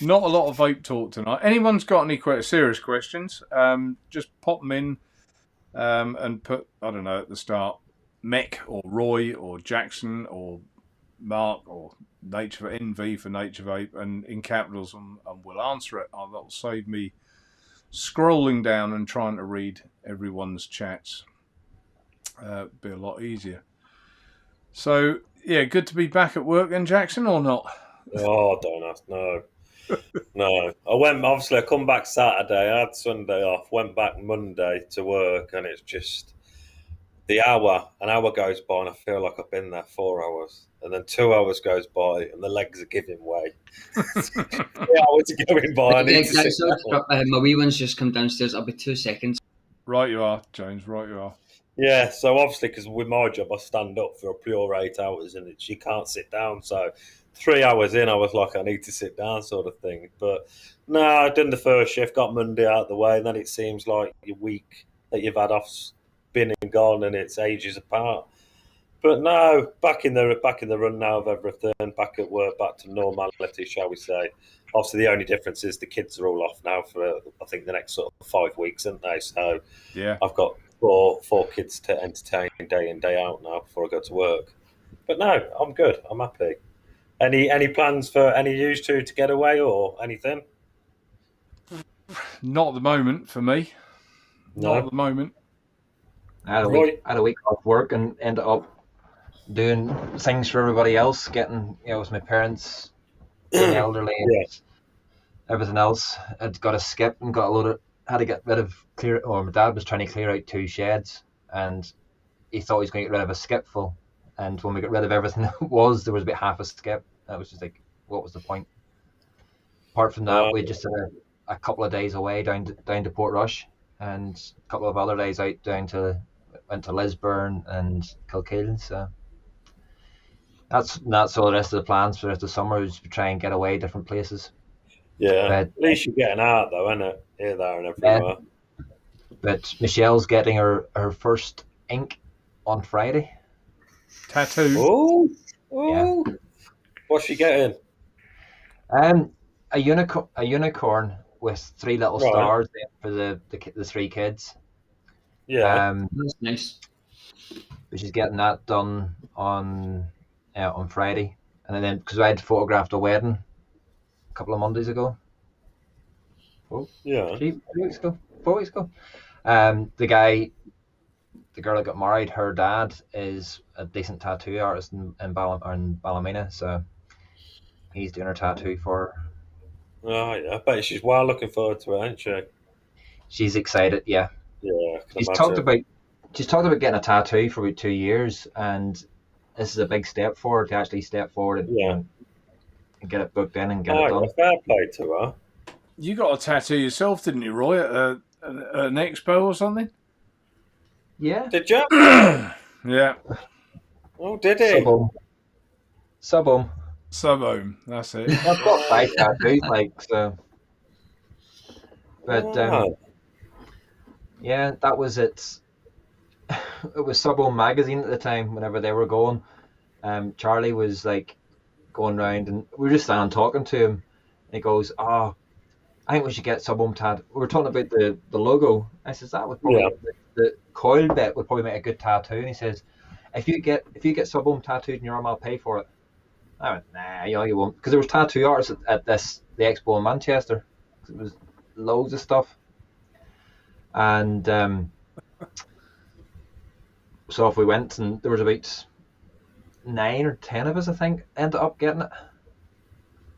Not a lot of vape talk tonight. Anyone's got any serious questions, just pop them in and put, I don't know, at the start, Mick or Roy or Jackson or Mark or NV for Naturevape and in capitals, and we'll answer it. That'll save me scrolling down and trying to read everyone's chats. Be a lot easier. So, yeah, good to be back at work then, Jackson, or not? Oh, don't ask, no. No. I come back Saturday, I had Sunday off, went back Monday to work, and it's just an hour goes by and I feel like I've been there 4 hours. And then 2 hours goes by and the legs are giving way. 3 hours are going by. I need to sit down. My wee one's just come downstairs. I'll be 2 seconds. Right you are, James, right you are. Yeah, so obviously, because with my job, I stand up for a pure 8 hours and she can't sit down. So 3 hours in, I was like, I need to sit down sort of thing. But no, I done the first shift, got Monday out of the way, and then it seems like your week that you've had off's been and gone and it's ages apart. But no, back in the run now of everything, back at work, back to normality, shall we say. Obviously, the only difference is the kids are all off now for, I think, the next sort of 5 weeks, aren't they? So yeah, I've got for kids to entertain day in, day out now before I go to work. But no, I'm good. I'm happy. Any plans for any you two to get away or anything? Not at the moment for me. No. Not at the moment. I had a week off work and ended up doing things for everybody else, getting, with my parents, being elderly, and everything else. I'd got a skip and had to get rid of my dad was trying to clear out 2 sheds, and he thought he was going to get rid of a skip full. And when we got rid of everything there was about half a skip. That was just like, what was the point? Apart from that, we just had a couple of days away down to Portrush, and a couple of other days out went to Lisburn and Kilkeel. So that's all the rest of the plans for the rest of the summer is to try and get away different places. Yeah, but, at least you're getting out though, isn't it? Here, there, and everywhere. But Michelle's getting her first ink on Friday. Tattoo. Oh, yeah. What's she getting? A unicorn with 3 little stars for the 3 kids. Yeah, that's nice. But she's getting that done on Friday, and then because I had photographed a wedding a couple of Mondays ago. 4 weeks ago. The girl that got married, her dad is a decent tattoo artist in Ballymena, so he's doing her tattoo for her. Oh yeah, I bet she's well looking forward to it, ain't she? She's excited, yeah. Yeah, she's talked about getting a tattoo for about 2 years, and this is a big step for her to actually step forward and get it booked in and get it done. Fair play to her. You got a tattoo yourself, didn't you, Roy, at an expo or something? Yeah. Did you? Yeah. Oh, did he? Sub-home, that's it. I've got 5 tattoos, so. But, yeah, that was it. It was Sub-home magazine at the time, whenever they were going. Charlie was, going round, and we were just standing talking to him. And he goes, I think we should get Sub-home tattoo. We were talking about the logo. I says, that would probably, the coil bit would probably make a good tattoo. And he says, if you get Sub-home tattooed in your arm, I'll pay for it. I went, nah, you won't. Because there was tattoo artists at the expo in Manchester. It was loads of stuff. And so off we went, and there was about 9 or 10 of us, I think, ended up getting it.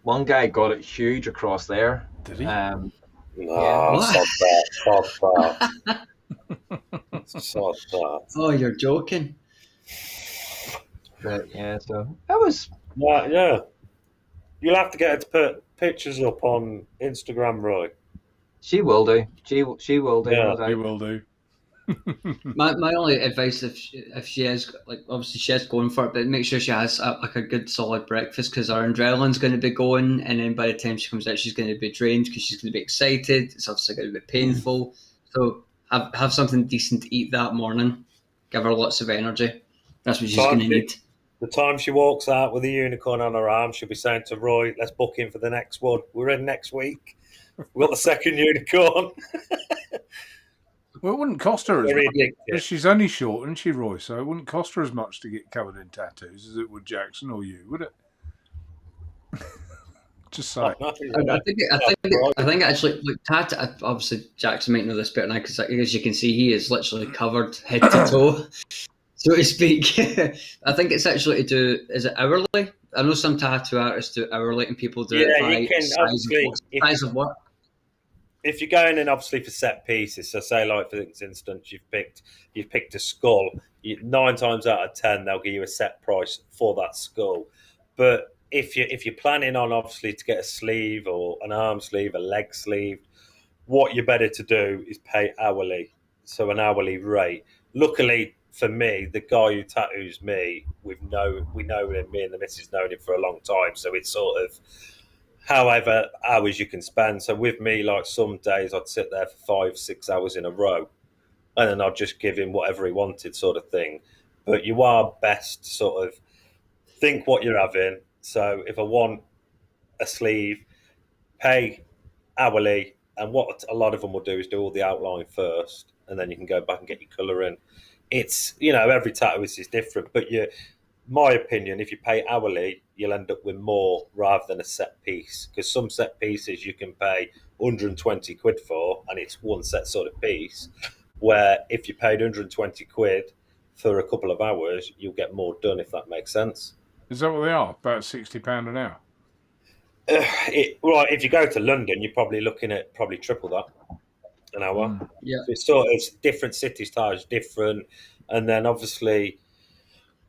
One guy got it huge across there. Did he? Sod that. Oh, you're joking. But yeah, so that was. Yeah. You'll have to get her to put pictures up on Instagram, Roy. She will do. She will do. Yeah, she will do. my only advice, if she is obviously she is going for it, but make sure she has a good solid breakfast, because her adrenaline's going to be going, and then by the time she comes out, she's going to be drained because she's going to be excited. It's obviously going to be painful. So have something decent to eat that morning. Give her lots of energy. That's what she's going to need. The time she walks out with a unicorn on her arm, she'll be saying to Roy, "Let's book in for the next one. We're in next week. We've got the second unicorn." Well, it wouldn't cost her as much. She's only short, isn't she, Roy? So it wouldn't cost her as much to get covered in tattoos as it would Jackson or you, would it? Just saying. I think actually, tattoo. Obviously, Jackson might know this better now, because as you can see, he is literally covered head to toe, so to speak. I think it's actually to do. Is it hourly? I know some tattoo artists do hourly, and people do it by size of work. If you're going in obviously for set pieces, so say for instance you've picked a skull, 9 times out of 10 they'll give you a set price for that skull. But if you're planning on obviously to get a sleeve or an arm sleeve, a leg sleeve, what you're better to do is pay hourly, so an hourly rate. Luckily for me, the guy who tattoos me, we know him. Me and the missus known him for a long time, so it's sort of however hours you can spend. So with me, some days I'd sit there for 5-6 hours in a row, and then I'd just give him whatever he wanted, sort of thing. But you are best to sort of think what you're having. So if I want a sleeve, pay hourly, and what a lot of them will do is do all the outline first, and then you can go back and get your colour in. It's, every tattooist is different, but my opinion, if you pay hourly, you'll end up with more rather than a set piece, because some set pieces you can pay 120 quid for, and it's one set sort of piece, where if you paid 120 quid for a couple of hours, you'll get more done, if that makes sense. Is that what they are? About £60 an hour? If you go to London, you're probably looking at triple that an hour. Yeah. It's different cities charge different, and then obviously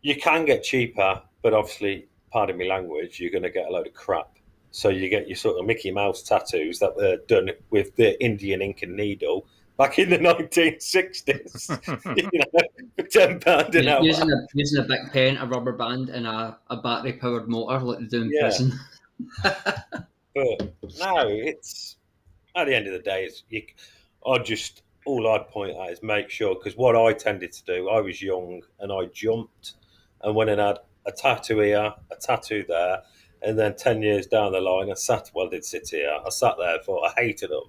you can get cheaper, but obviously, pardon me language, you're going to get a load of crap. So you get your sort of Mickey Mouse tattoos that were done with the Indian ink and needle back in the 1960s, for £10 an hour. Using a big pen, a rubber band, and a battery-powered motor like they do in prison. But no, it's at the end of the day, all I'd point out is make sure, because what I tended to do, I was young and I jumped and went and had a tattoo here, a tattoo there, and then 10 years down the line, I sat there, thought I hated them.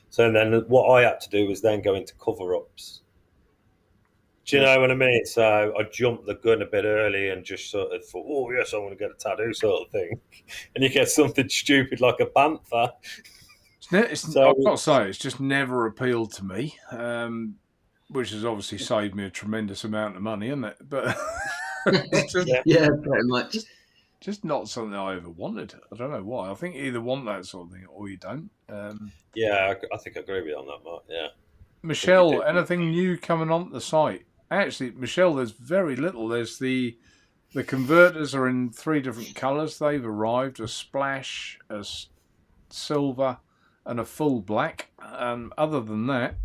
So then what I had to do was then go into cover-ups. Do you know what I mean? So I jumped the gun a bit early and just sort of thought, oh yes, I want to get a tattoo sort of thing. And you get something stupid like a banter. I've got to say, it's just never appealed to me, which has obviously saved me a tremendous amount of money, hasn't it? But yeah, pretty much. Just not something I ever wanted. I don't know why. I think you either want that sort of thing or you don't. Yeah, I think I agree with you on that, Mark. Yeah. Michelle, anything new coming on the site? Actually, Michelle, there's very little. There's the converters are in 3 different colours. They've arrived: a splash, a silver, and a full black. Other than that,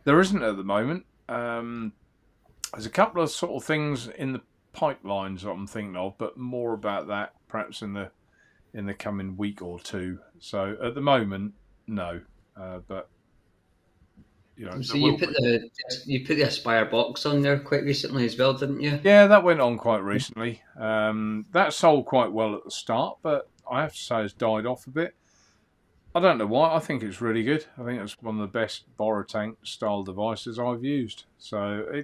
there isn't at the moment. There's a couple of sort of things in the pipelines that I'm thinking of, but more about that perhaps in the coming week or two. So at the moment, no. But so you put the Aspire box on there quite recently as well, didn't you? Yeah, that went on quite recently. That sold quite well at the start, but I have to say it's died off a bit. I don't know why. I think it's really good. I think it's one of the best Borotank style devices I've used. So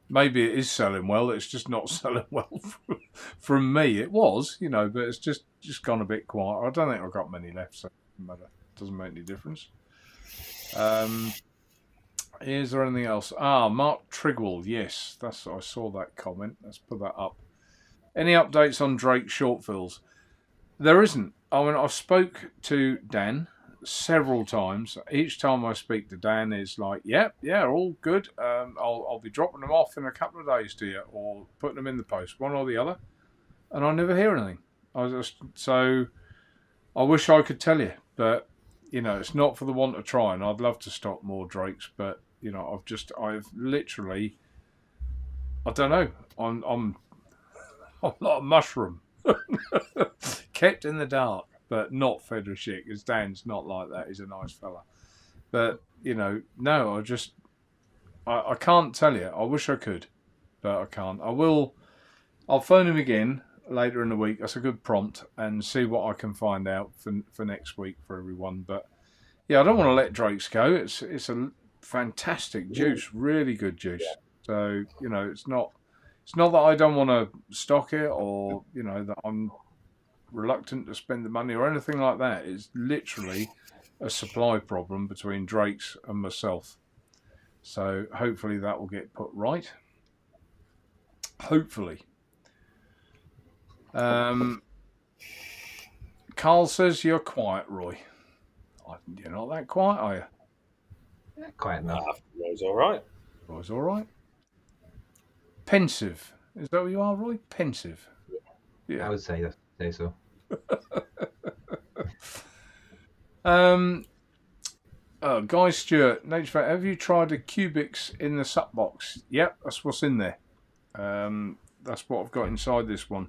maybe it is selling well. It's just not selling well from me. It was, but it's just gone a bit quiet. I don't think I've got many left, so it doesn't make any difference. Is there anything else? Mark Trigwell. Yes, I saw that comment. Let's put that up. Any updates on Drake short fills? There isn't. I mean, I've spoke to Dan several times. Each time I speak to Dan, it's like, yeah, all good. I'll be dropping them off in a couple of days to you, or putting them in the post, one or the other. And I never hear anything. So I wish I could tell you, but it's not for the want of trying. I'd love to stock more Drakes, but I've literally, I don't know. I'm not a mushroom. Kept in the dark, but not fed with shit, because Dan's not like that. He's a nice fella. But, no, I can't tell you. I wish I could, but I can't. I'll phone him again later in the week. That's a good prompt, and see what I can find out for next week for everyone. But, yeah, I don't want to let Drakes go. It's a fantastic juice, really good juice. So, it's not that I don't want to stock it, or, that I'm reluctant to spend the money or anything like that. It's literally a supply problem between Drakes and myself. So hopefully that will get put right. Hopefully. Carl says you're quiet, Roy. You're not that quiet, are you? Yeah, quiet enough. Roy's all right. Roy's all right. Pensive. Is that what you are, Roy? Pensive. Yeah. I would say so. Guy Stewart, Naturevape, have you tried the cubics in the sup box? Yep, that's what's in there. That's what I've got inside this one.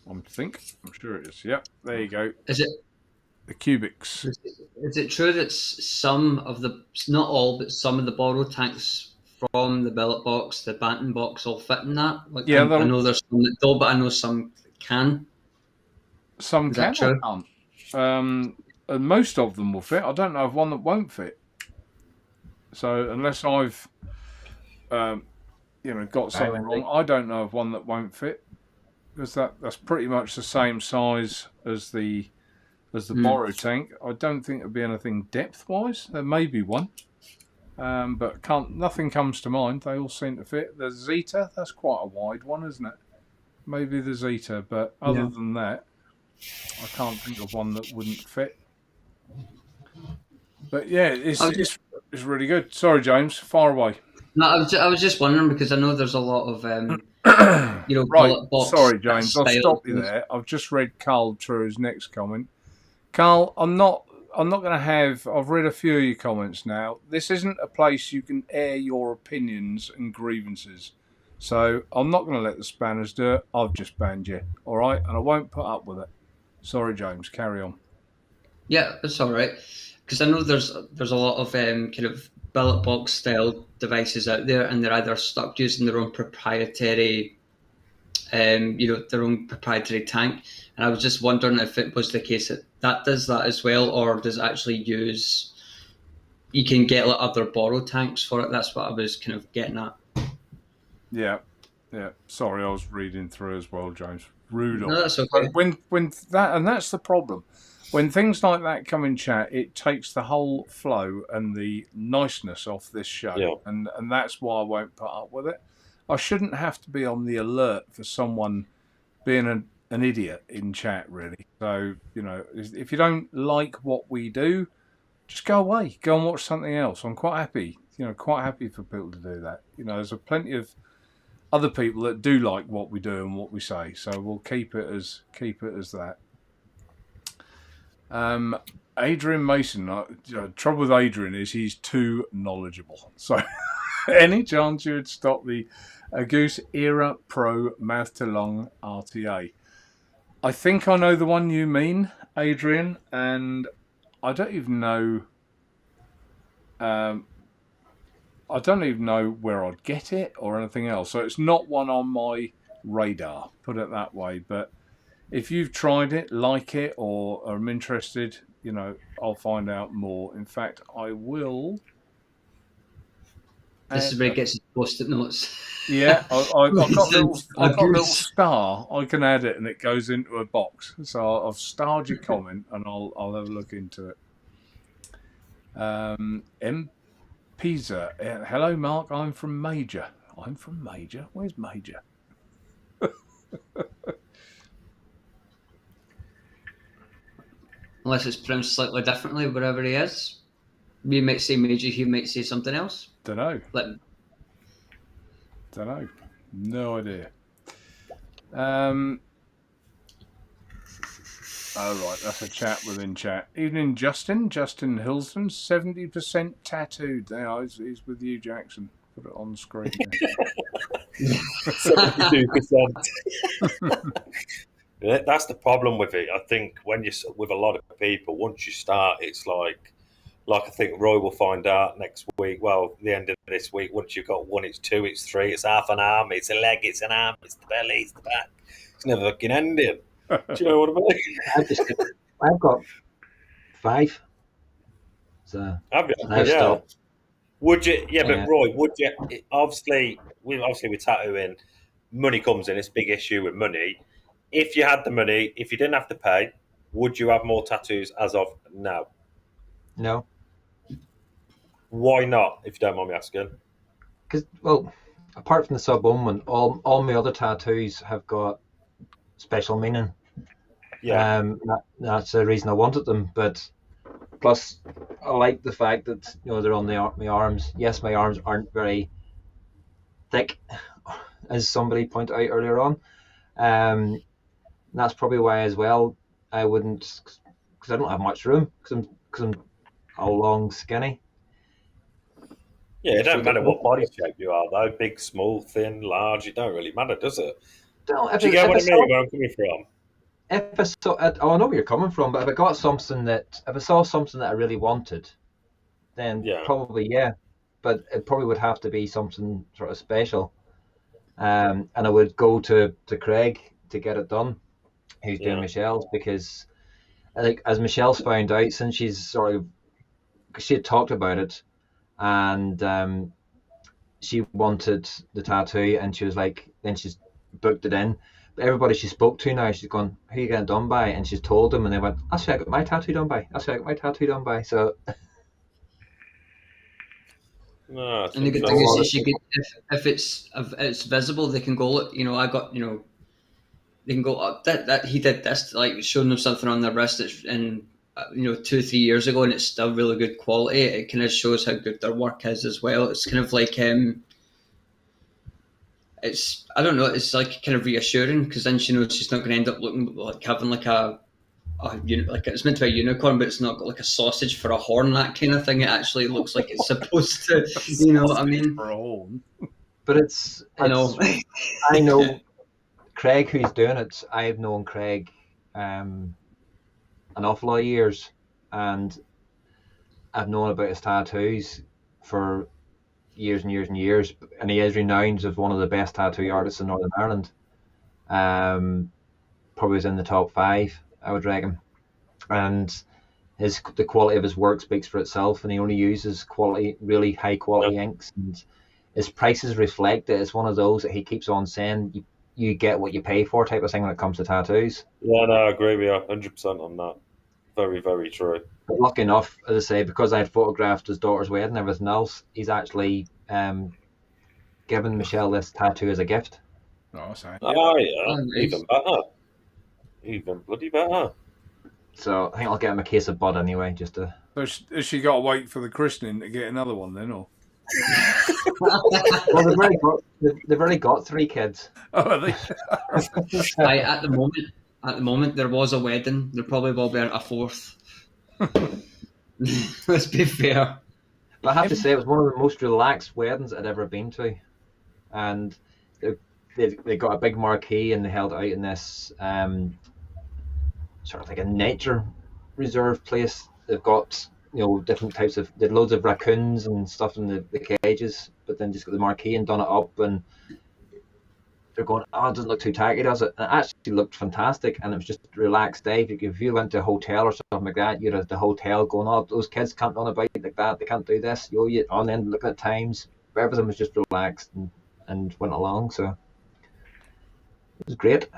I'm sure it is. Yep, there you go. Is it the cubics? Is it true that some of not all, but some of the Borotanks from the billet box, the banting box, all fit in that? Like, yeah, I know there's some that don't, but I know some can. Some can or can't. And most of them will fit. I don't know of one that won't fit. So unless I've, got something wrong, I don't know of one that won't fit, because that's pretty much the same size as the borrow tank. I don't think it'll be anything depth wise. There may be one, but nothing comes to mind. They all seem to fit. The Zeta, that's quite a wide one, isn't it? Maybe the Zeta, but other than that, I can't think of one that wouldn't fit. But yeah, it's really good. Sorry, James, far away. No, I was just wondering, because I know there's a lot of right. box. Sorry, James, I'll stop you there. I've just read Carl True's next comment. Carl, I'm not going to have. I've read a few of your comments now. This isn't a place you can air your opinions and grievances. So I'm not going to let the spanners do it. I've just banned you, all right? And I won't put up with it. Sorry, James. Carry on. Yeah, it's all right. Because I know there's a lot of kind of billet box style devices out there, and they're either stuck using their own proprietary, their own proprietary tank. And I was just wondering if it was the case that does that as well, or does it actually use? You can get like other borrow tanks for it. That's what I was kind of getting at. Yeah. Sorry, I was reading through as well, James. Rude. No, that's okay. That's the problem. When things like that come in chat, it takes the whole flow and the niceness off this show, and that's why I won't put up with it. I shouldn't have to be on the alert for someone being an idiot in chat, really. So, if you don't like what we do, just go away. Go and watch something else. I'm quite happy. Quite happy for people to do that. There's plenty of other people that do like what we do and what we say. So we'll keep it as that. Adrian Mason. Trouble with Adrian is he's too knowledgeable. So any chance you would stop the Goose Era Pro Mouth to Long RTA? I think I know the one you mean, Adrian, and I don't even know. I don't even know where I'd get it or anything else. So it's not one on my radar, put it that way. But if you've tried it, like it, or are interested, I'll find out more. In fact, I will. This is where it gets his post-it notes. Yeah, I've got a little star. I can add it and it goes into a box. So I've starred your comment and I'll have a look into it. M. Pisa. Hello, Mark. I'm from Major. Where's Major? Unless it's pronounced slightly differently wherever he is. You might say Major, he might say something else. Don't know. No idea. Oh, right, that's a chat within chat. Evening, Justin. Justin Hilson, 70% tattooed. There, he's with you, Jackson. Put it on the screen. 72%. That's the problem with it. I think when you with a lot of people, once you start, it's like I think Roy will find out next week. Well, the end of this week, once you've got one, it's two, it's three, it's half an arm, it's a leg, it's an arm, it's the belly, it's the back. It's never fucking ending. Do you know what I mean? I've got 5. So have you? Yeah. Would you? Yeah, but Roy, would you? Obviously with tattooing, money comes in. It's a big issue with money. If you had the money, if you didn't have to pay, would you have more tattoos as of now? No. Why not? If you don't mind me asking. Because, well, apart from the sub-omen, all my other tattoos have got special meaning. Yeah. That's the reason I wanted them. But plus, I like the fact that they're on my arms. Yes, my arms aren't very thick, as somebody pointed out earlier on. That's probably why as well I wouldn't, because I don't have much room because I'm all long, skinny. Yeah, it don't matter what body shape you are, though. Big, small, thin, large. It don't really matter, does it? Do you get what I mean? Where I'm coming from? I know where you're coming from, but if I saw something that I really wanted, then probably yeah. But it probably would have to be something sort of special. And I would go to Craig to get it done, who's doing Michelle's, because I think as Michelle's found out, since she had talked about it, and she wanted the tattoo, and she was like, then she's booked it in. But everybody she spoke to now, she's gone, who are you getting it done by? And she's told them, and they went, that's who I got my tattoo done by. That's who I got my tattoo done by. So. No, And the good thing is, she could, if it's visible, they can go, you know, I got, you know, they can go, oh, that he did this, like showing them something on their wrist that's in, you know, 2-3 years ago, and it's still really good quality. It kind of shows how good their work is as well. It's kind of like, it's, I don't know, it's like kind of reassuring, because then she knows she's not going to end up looking like having like like it's meant to be a unicorn, but it's not got like a sausage for a horn, that kind of thing. It actually looks like it's supposed to, you know what I mean? For a horn. But it's I know. I know Craig, who's doing it. I've known Craig an awful lot of years, and I've known about his tattoos for years and years and years, and he is renowned as one of the best tattoo artists in Northern Ireland. Probably was in the top 5, I would reckon. And the quality of his work speaks for itself, and he only uses really high quality inks, and his prices reflect it. It's one of those that he keeps on saying, you get what you pay for type of thing when it comes to tattoos. Yeah, no, I agree with you 100% on that. Very, very true. But lucky enough, as I say, because I had photographed his daughter's wedding and everything else, he's actually given Michelle this tattoo as a gift. Oh, sorry. Oh, yeah. Oh, nice. Even better. Even bloody better. So I think I'll get him a case of Bud anyway, just to... So has she got to wait for the christening to get another one then, or? Well, they've already got 3 kids. Oh, are they? At the moment, there was a wedding. There probably will be a 4th. Let's be fair. But I have to say, it was one of the most relaxed weddings I'd ever been to. And they got a big marquee, and they held it out in this sort of like a nature reserve place. They've got, you know, different types of, they had loads of raccoons and stuff in the cages, but then just got the marquee and done it up, and they're going, oh, it doesn't look too tacky, does it? And it actually looked fantastic, and it was just a relaxed day. If you went to a hotel or something like that, you're at the hotel going, oh, those kids can't run about like that, they can't do this, you on then looking at times. But everything was just relaxed and went along, so it was great.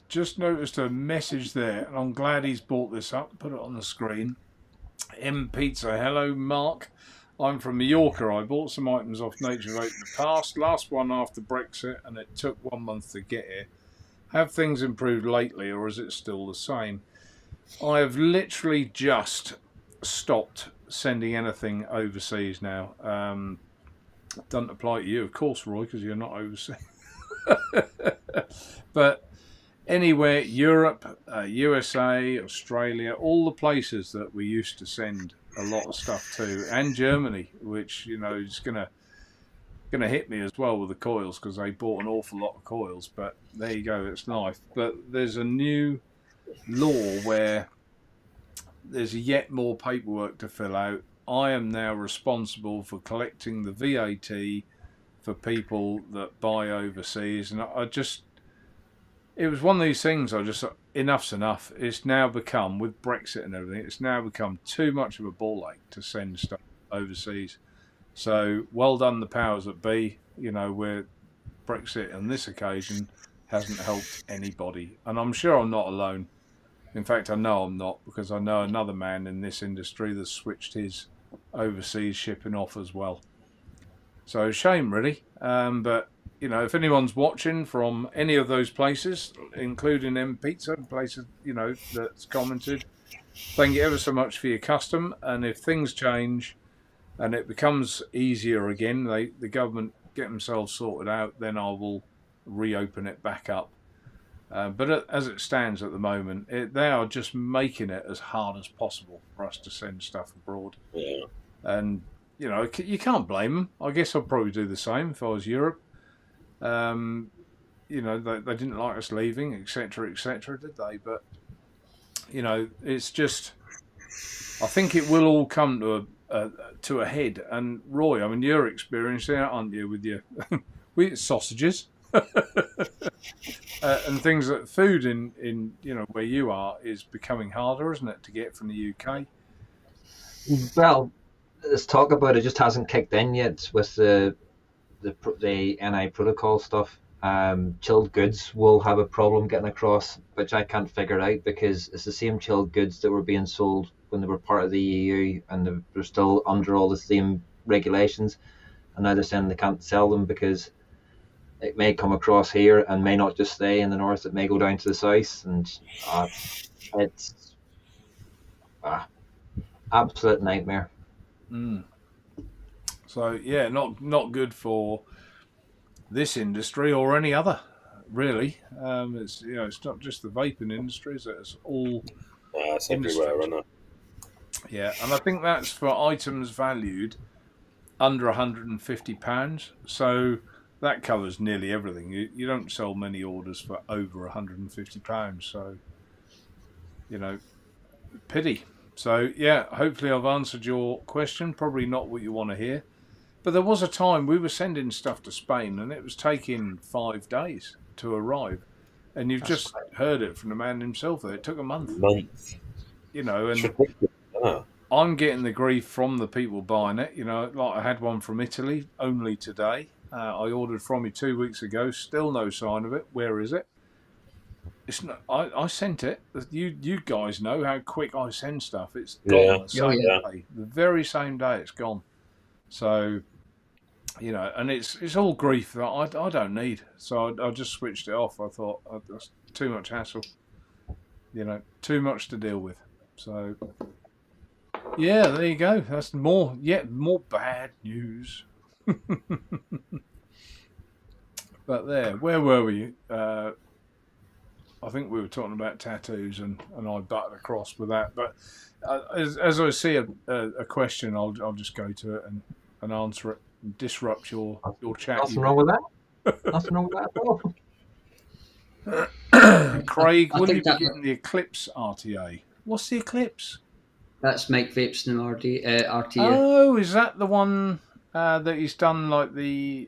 Just noticed a message there, and I'm glad he's brought this up. Put it on the screen. M Pizza, hello Mark. I'm from Mallorca. I bought some items off Naturevape in the past. Last one after Brexit, and it took 1 month to get here. Have things improved lately, or is it still the same? I have literally just stopped sending anything overseas now. Doesn't apply to you, of course, Roy, because you're not overseas. But anywhere, Europe, USA, Australia, all the places that we used to send a lot of stuff to, and Germany, which, you know, is gonna hit me as well with the coils, because they bought an awful lot of coils. But there you go, it's life. But there's a new law where there's yet more paperwork to fill out. I am now responsible for collecting the VAT for people that buy overseas, and it was one of these things, enough's enough. It's now become, with Brexit and everything, it's now become too much of a ball ache to send stuff overseas. So well done the powers that be, you know, where Brexit on this occasion hasn't helped anybody. And I'm sure I'm not alone. In fact, I know I'm not, because I know another man in this industry that's switched his overseas shipping off as well. So shame, really. But you know, if anyone's watching from any of those places, including M Pizza, places, you know, that's commented, thank you ever so much for your custom. And if things change and it becomes easier again, the government get themselves sorted out, then I will reopen it back up. But as it stands at the moment, they are just making it as hard as possible for us to send stuff abroad. Yeah. And, you know, you can't blame them. I guess I'd probably do the same if I was Europe. You know, they didn't like us leaving, etc., did they? But, you know, it's just, I think it will all come to a head. And Roy, I mean, you're experienced there, aren't you, with your with sausages and things that food in you know, where you are is becoming harder, isn't it, to get from the UK? Well, there's talk about it, just hasn't kicked in yet with the NI protocol stuff. Chilled goods will have a problem getting across, which I can't figure out because it's the same chilled goods that were being sold when they were part of the EU and they're still under all the same regulations. And now they're saying they can't sell them because it may come across here and may not just stay in the north. It may go down to the south, and it's absolute nightmare. So yeah, not good for this industry or any other, really. It's it's not just the vaping industry; it's all. It's everywhere, isn't it? Yeah, and I think that's for items valued under £150. So that covers nearly everything. You don't sell many orders for over £150. So pity. So yeah, hopefully I've answered your question. Probably not what you want to hear. But there was a time we were sending stuff to Spain and it was taking 5 days to arrive. And you've just heard it from the man himself there. It took a month. And I'm getting the grief from the people buying it. Like I had one from Italy only today. I ordered from you 2 weeks ago. Still no sign of it. Where is it? It's not. I sent it. You guys know how quick I send stuff. It's gone the same day. The very same day it's gone. So... and it's all grief that I don't need. So I just switched it off. I thought that's too much hassle. Too much to deal with. So yeah, there you go. That's more bad news. But there, where were we? I think we were talking about tattoos, and I butted across with that. But as I see a question, I'll just go to it and answer it. Disrupt your chat. Nothing wrong with that. Nothing wrong with that at all. Craig, will you be getting the Eclipse RTA? What's the Eclipse? That's Mike Vape's new RTA. Oh, is that the one that he's done like the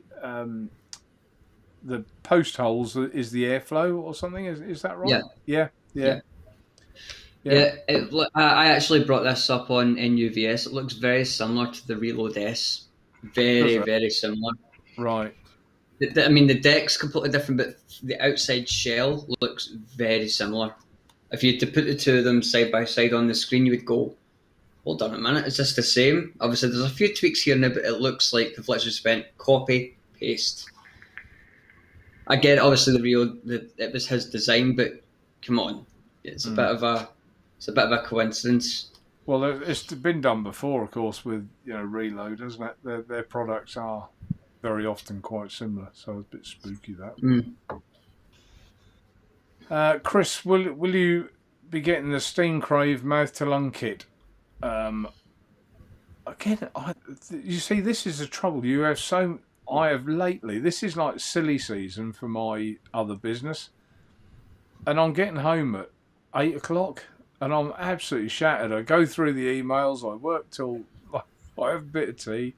post holes is the airflow or something? Is that right? Yeah. I actually brought this up on NUVS. It looks very similar to the Reload S. Very, very similar. Right. The deck's completely different, but the outside shell looks very similar. If you had to put the two of them side by side on the screen, you would go, hold on a minute, is this the same? Obviously, there's a few tweaks here now, but it looks like they've literally spent copy, paste. I get it, obviously it was his design, but come on. It's a bit of a coincidence. Well, it's been done before, of course, with Reload, isn't it? Their products are very often quite similar, so it's a bit spooky that. Chris, will you be getting the Steam Crave mouth to lung kit? Again, you see, this is the trouble. I have lately. This is like silly season for my other business, and I'm getting home at 8 o'clock. And I'm absolutely shattered. I go through the emails. I work till I have a bit of tea.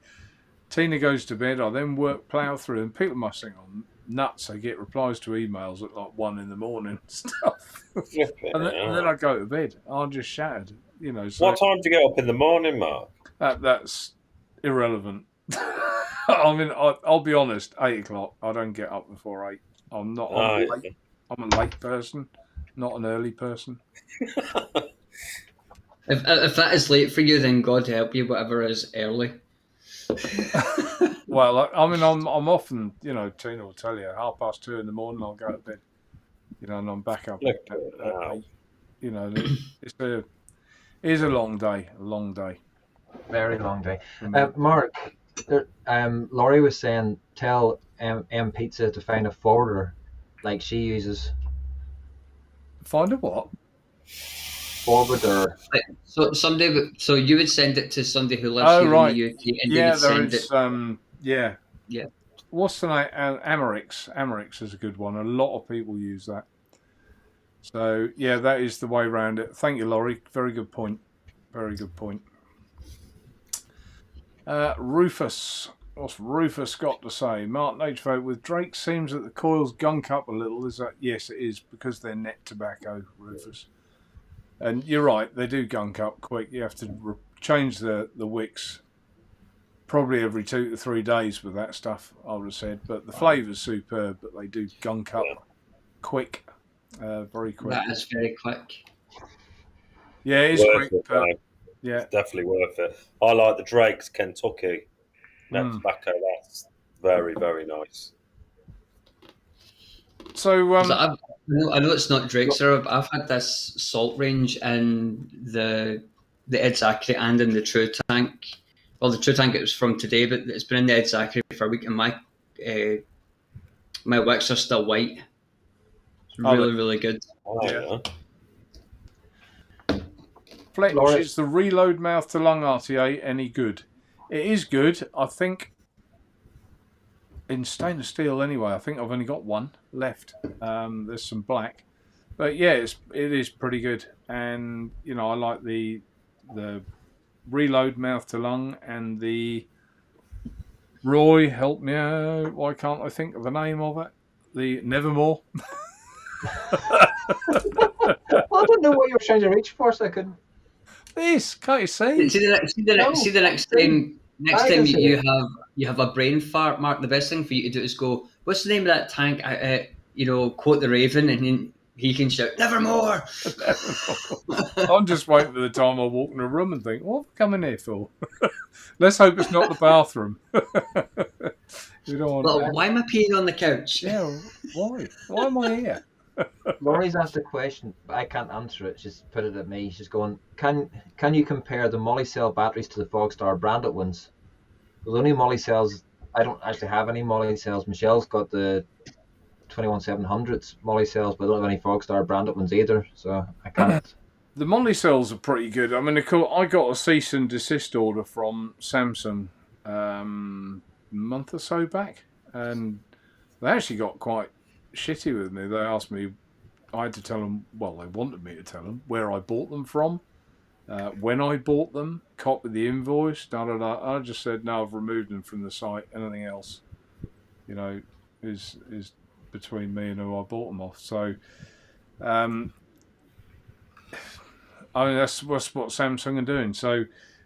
Tina goes to bed. I then plough through, and people must think I'm nuts. I get replies to emails at like 1 a.m. and stuff. and then I go to bed. I'm just shattered. So what time do you get up in the morning, Mark? That's irrelevant. I mean, I'll be honest. 8 o'clock. I don't get up before 8. I'm not. I'm a late person. Not an early person. If that is late for you, then God help you. Whatever is early. Well, I mean, I'm often, Tina will tell you, 2:30 in the morning, I'll go to bed, and I'm back up. It is a long day, Very long day. Mark, Laurie was saying, tell M Pizza to find a forwarder like she uses. Find a what? Forwarder. So you would send it to somebody who lives here in the UK, and they would send it. Yeah. What's the name? Amerix. Amerix is a good one. A lot of people use that. So yeah, that is the way around it. Thank you, Laurie. Very good point. Rufus. What's Rufus got to say? Mark Naturevape, with Drake, seems that the coils gunk up a little. Is that? Yes, it is, because they're net tobacco, Rufus. And you're right, they do gunk up quick. You have to change the wicks probably every 2 to 3 days with that stuff, I would have said. But the flavour's superb, but they do gunk up quick, very quick. That is very quick. Yeah, it is Worth quick, it, but though. yeah. It's definitely worth it. I like the Drake's Kentucky net tobacco. That's very, very nice. So, I know it's not Drake's, sir, but I've had this salt range in the Ed Zachary and in the True Tank. Well, the True Tank it was from today, but it's been in the Ed Zachary for a week, and my wicks are still white. It's really, really good. Oh, yeah. Fletch, is the reload mouth to lung RTA any good? It is good. I think in stainless steel anyway. I think I've only got one left. There's some black, but yeah, it is pretty good. And you know, I like the reload mouth to lung and the Roy. Help me out. Why can't I think of the name of it? The Nevermore. I don't know what you were trying to reach for, so I couldn't. This, can't you see? See the next time you have a brain fart, Mark. The best thing for you to do is go, what's the name of that tank? Quote the Raven, and then he can shout, "Nevermore." I'm just waiting for the time I walk in a room and think, what have I come in here for? Let's hope it's not the bathroom. You don't want well, why am I peeing on the couch? Yeah, why? Why am I here? Laurie's asked a question, but I can't answer it. She's put it at me. She's going, can you compare the Molicel batteries to the Fogstar branded ones? With only Molicels, I don't actually have any Molicels. Michelle's got the 21700s Molicels, but I don't have any Fogstar branded ones either, so I can't. The Molicels are pretty good. I mean, I got a cease and desist order from Samsung a month or so back, and they actually got quite shitty with me. They asked me, I had to tell them, well, they wanted me to tell them where I bought them from, when I bought them, copy the invoice, I just said, no, I've removed them from the site. Anything else, is between me and who I bought them off. So, I mean, that's what Samsung are doing. So,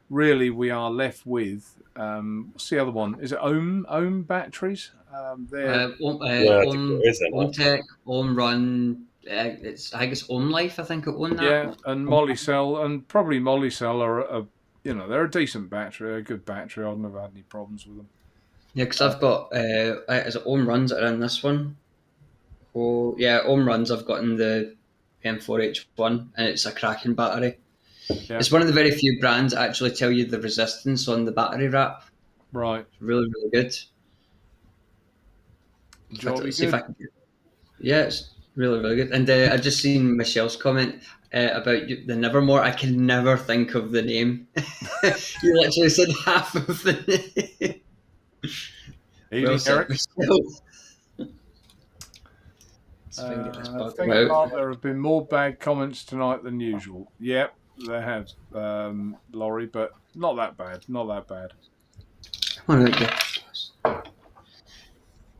really, we are left with, what's the other one? Is it Ohm batteries? Omtech, Ohm Run. I think it's Ohm Life. I think it owned that. Yeah, and Molicel, and probably Molicel are they're a decent battery, a good battery. I've never had any problems with them. Yeah, because I've got is it Ohm Runs that are in this one? Oh yeah, Ohm Runs I've got in the M4H1, and it's a cracking battery. Yeah. It's one of the very few brands that actually tell you the resistance on the battery wrap. Right. It's really, really good. Yeah, it's really, really good. And I just seen Michelle's comment about the Nevermore. I can never think of the name. You literally said half of the name. Well, Eric. I think there have been more bad comments tonight than usual. Yep, there have, Laurie, but not that bad. Not that bad.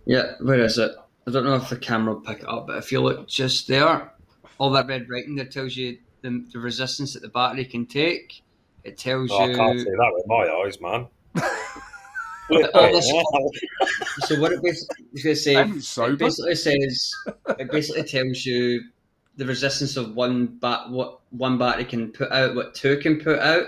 Yeah, where is it? I don't know if the camera will pick it up, but if you look just there, all that red writing there tells you the resistance that the battery can take. It tells you. I can't see that with my eyes, man. So what it basically says, it basically tells you the resistance of what one battery can put out, what two can put out.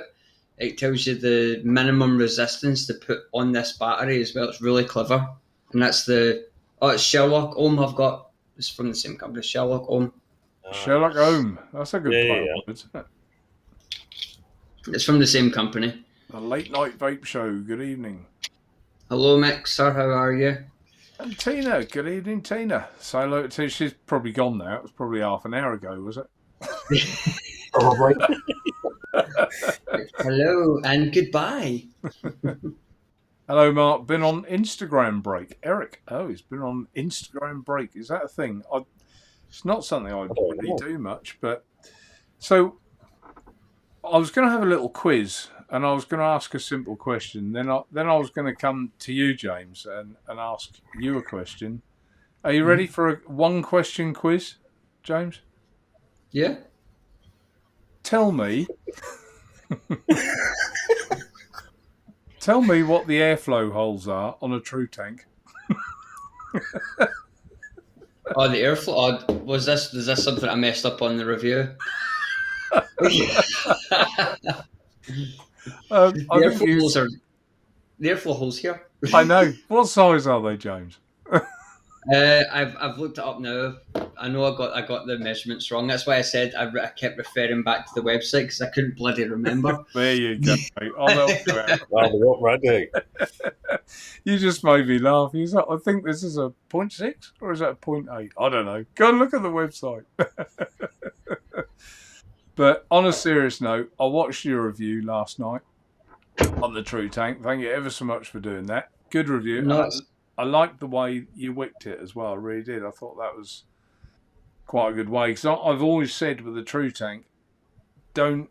It tells you the minimum resistance to put on this battery as well. It's really clever. And that's it's Sherlock Ohm I've got. It's from the same company, Sherlock Ohm. Sherlock Ohm. That's a good title, isn't it? It's from the same company. The Late Night Vape Show. Good evening. Hello, Mick, sir. How are you? And Tina. Good evening, Tina. Say hello to Tina. She's probably gone now. It was probably half an hour ago, was it? Probably. Hello and goodbye. Hello, Mark. Been on Instagram break. Eric. Oh, he's been on Instagram break. Is that a thing? It's not something I really do much, but so I was going to have a little quiz, and I was going to ask a simple question. Then I was going to come to you, James, and ask you a question. Are you ready for a one-question quiz, James? Yeah. Tell me what the airflow holes are on a true tank. Oh, the airflow. Oh, is this something I messed up on the review? I think the airflow holes here. I know. What size are they, James? I've looked it up now. I know I got the measurements wrong. That's why I said I kept referring back to the website because I couldn't bloody remember. There you go. I'll help you out. Well, they're up ready. You just made me laugh. I think this is a 0.6 or is that a 0.8? I don't know. Go and look at the website. But on a serious note, I watched your review last night on the True Tank. Thank you ever so much for doing that. Good review. No, I liked the way you wicked it as well. I really did. I thought that was quite a good way. Because I've always said with the True Tank, don't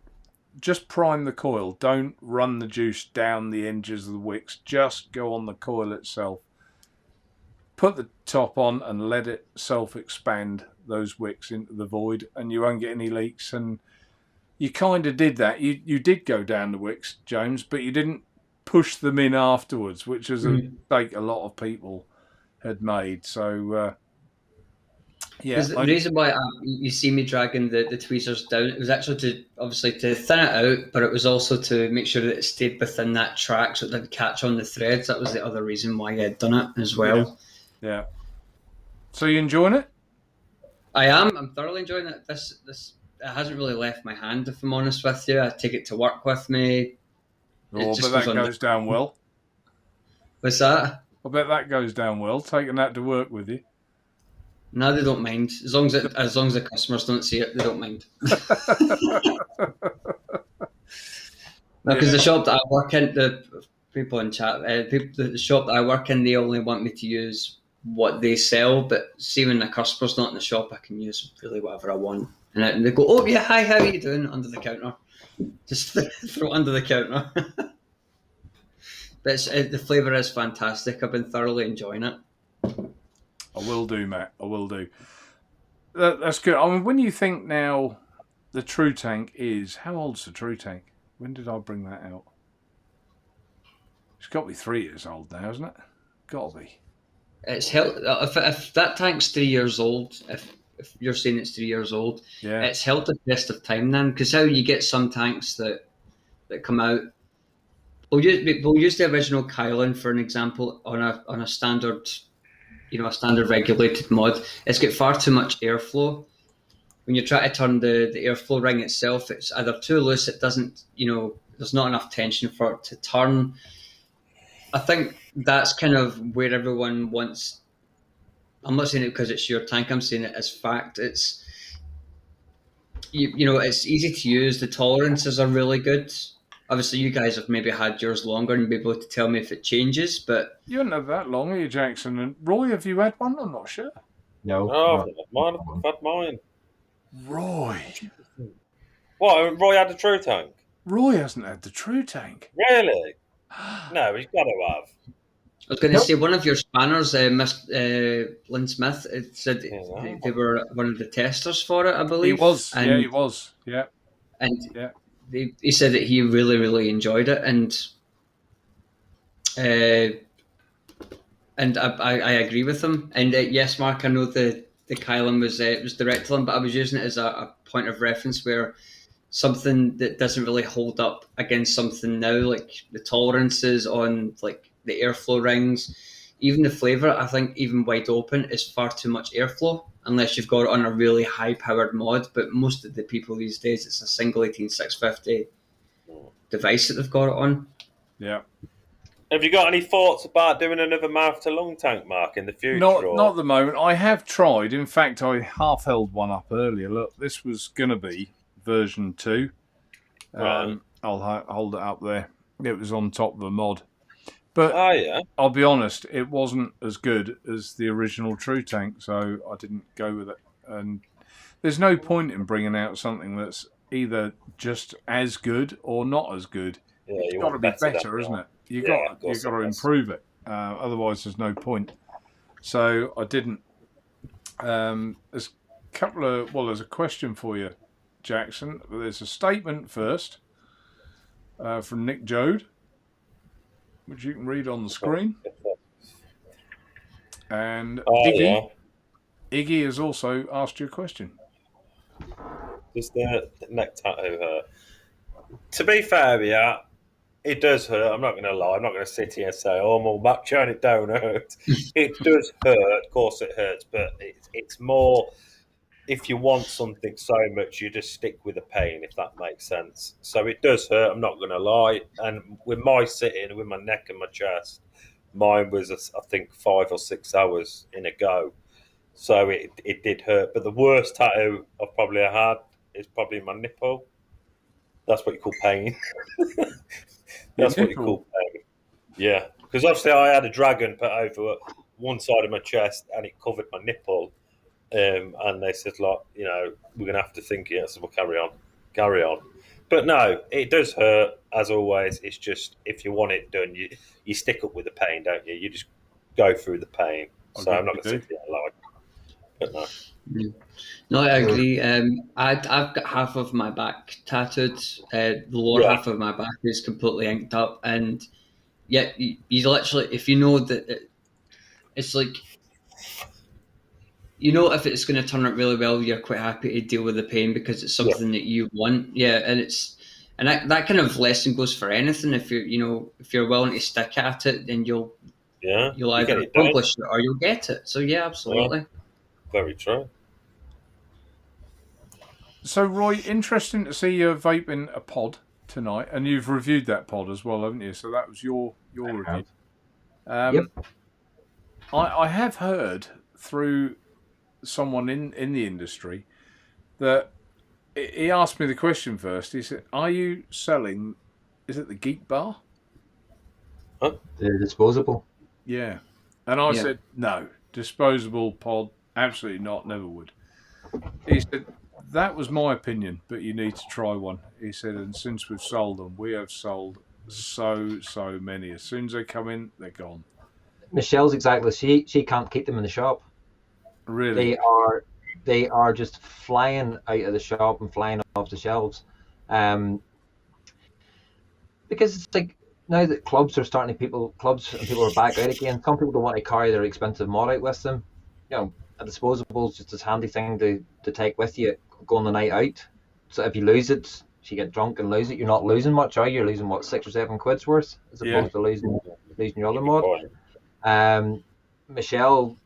just prime the coil. Don't run the juice down the edges of the wicks. Just go on the coil itself. Put the top on and let it self-expand those wicks into the void, and you won't get any leaks. And you kind of did that. You did go down the wicks, James, but you didn't push them in afterwards, which is a mistake a lot of people had made. So, yeah. The reason why you see me dragging the tweezers down, it was actually to thin it out, but it was also to make sure that it stayed within that track so it didn't catch on the threads. That was the other reason why I had done it as well. Yeah. So you enjoying it? I am. I'm thoroughly enjoying it. This it hasn't really left my hand, if I'm honest with you. I take it to work with me. Oh, but that goes down well. What's that? I bet that goes down well, taking that to work with you. No, they don't mind. As long as the customers don't see it, they don't mind. Because the shop that I work in, the people in chat, the shop that I work in, they only want me to use what they sell. But see, when the customer's not in the shop, I can use really whatever I want. And they go, "Oh yeah, hi, how are you doing?" Under the counter, just throw it under the counter. But the flavour is fantastic. I've been thoroughly enjoying it. I will do, Matt. I will do. That's good. I mean, when you think now, the True Tank is... How old's the True Tank? When did I bring that out? It's got to be 3 years old now, isn't it? Got to be. It's held. If that tank's 3 years old, if you're saying it's 3 years old, yeah, it's held the test of time then. Because how you get some tanks that come out. We'll use the original Kylan for an example on a standard, a standard regulated mod. It's got far too much airflow. When you try to turn the airflow ring itself, it's either too loose, it doesn't, there's not enough tension for it to turn. I think that's kind of where everyone wants. I'm not saying it because it's your tank, I'm saying it as fact. It's, it's easy to use. The tolerances are really good. Obviously, you guys have maybe had yours longer and be able to tell me if it changes, but... You haven't had that long, are you, Jackson? And Roy, have you had one? I'm not sure. No. Oh, I've had mine. Roy. What, Roy had a True Tank? Roy hasn't had the True Tank. Really? No, he's got to have. I was going to say, one of your spanners, Lynn Smith, it said they were one of the testers for it, I believe. He was, and, he was, yeah. And yeah. He said that he really, really enjoyed it, and I agree with him. And yes, Mark, I know the Kylan was direct to him, but I was using it as a point of reference where something that doesn't really hold up against something now, like the tolerances on like the airflow rings, even the flavour. I think even wide open is far too much airflow. Unless you've got it on a really high-powered mod, but most of the people these days, it's a single 18650 device that they've got it on. Yeah. Have you got any thoughts about doing another mouth-to-lung tank, Mark, in the future? Not at the moment. I have tried. In fact, I half held one up earlier. Look, this was going to be version 2. Right. I'll hold it up there. It was on top of a mod. But yeah. I'll be honest, it wasn't as good as the original True Tank, so I didn't go with it. And there's no point in bringing out something that's either just as good or not as good. Yeah, it's got to be better, isn't it? You've got to improve it. Otherwise, there's no point. So I didn't. There's a question for you, Jackson. There's a statement first from Nick Jode. which you can read on the screen. And Oh, Iggy, yeah. Iggy has also asked you a question. Does the neck tattoo hurt? To be fair, yeah, it does hurt. I'm not going to lie. I'm not going to sit here and say, "Oh, I'm all macho and it don't hurt." It does hurt. Of course, it hurts, but it's more if you want something so much, you just stick with the pain, if that makes sense. So it does hurt. I'm not going to lie. And with my sitting, with my neck and my chest, mine was, I think, 5 or 6 hours in a go. So it did hurt. But the worst tattoo I've probably had is probably my nipple. That's what you call pain. That's what you call pain. Yeah. Because obviously I had a dragon put over one side of my chest and it covered my nipple. And they said, like, you know, we're going to have to think it. I said, well, carry on. But no, it does hurt, as always. It's just, if you want it done, you stick up with the pain, don't you? You just go through the pain. So I'm not going to sit there like, but no. No, I agree. I've got half of my back tattooed. The lower half of my back is completely inked up. And yet, you literally, if you know that it's like, you know, if it's going to turn out really well, you're quite happy to deal with the pain because it's something that you want. Yeah, and that kind of lesson goes for anything. If you're willing to stick at it, then you'll either accomplish it or you'll get it. So yeah, absolutely. Yeah. Very true. So Roy, interesting to see you vaping a pod tonight, and you've reviewed that pod as well, haven't you? So that was your review. Yep. I have heard through someone in the industry that he asked me the question first. He said, "Are you selling? Is it the Geek Bar?" Huh? The disposable. Yeah, and I said no, disposable pod, absolutely not, never would. He said that was my opinion, but you need to try one. He said, and since we've sold them, we have sold so many. As soon as they come in, they're gone. Michelle's exactly. She can't keep them in the shop. Really? They are just flying out of the shop and flying off the shelves, because it's like now that clubs and people are back out again. Some people don't want to carry their expensive mod out with them. You know, a disposable is just this handy thing to take with you going the night out. So if you lose it, if you get drunk and lose it, you're not losing much, are you? You're losing what, 6 or 7 quid's worth, as opposed to losing your other mod. Michelle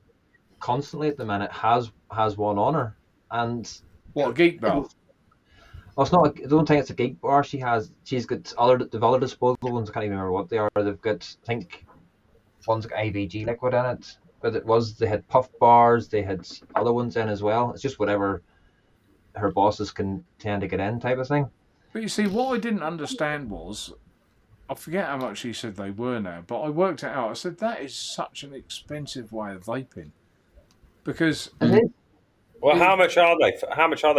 constantly at the minute has one on her, and what, a Geek Bar? Well, it's not. I don't think it's a Geek Bar. She's got they've other disposable ones. I can't even remember what they are. They've got, I think, one's got IVG liquid in it, but they had puff bars. They had other ones in as well. It's just whatever her bosses can tend to get in, type of thing. But you see, what I didn't understand was, I forget how much he said they were now, but I worked it out. I said that is such an expensive way of vaping, because well, how much are they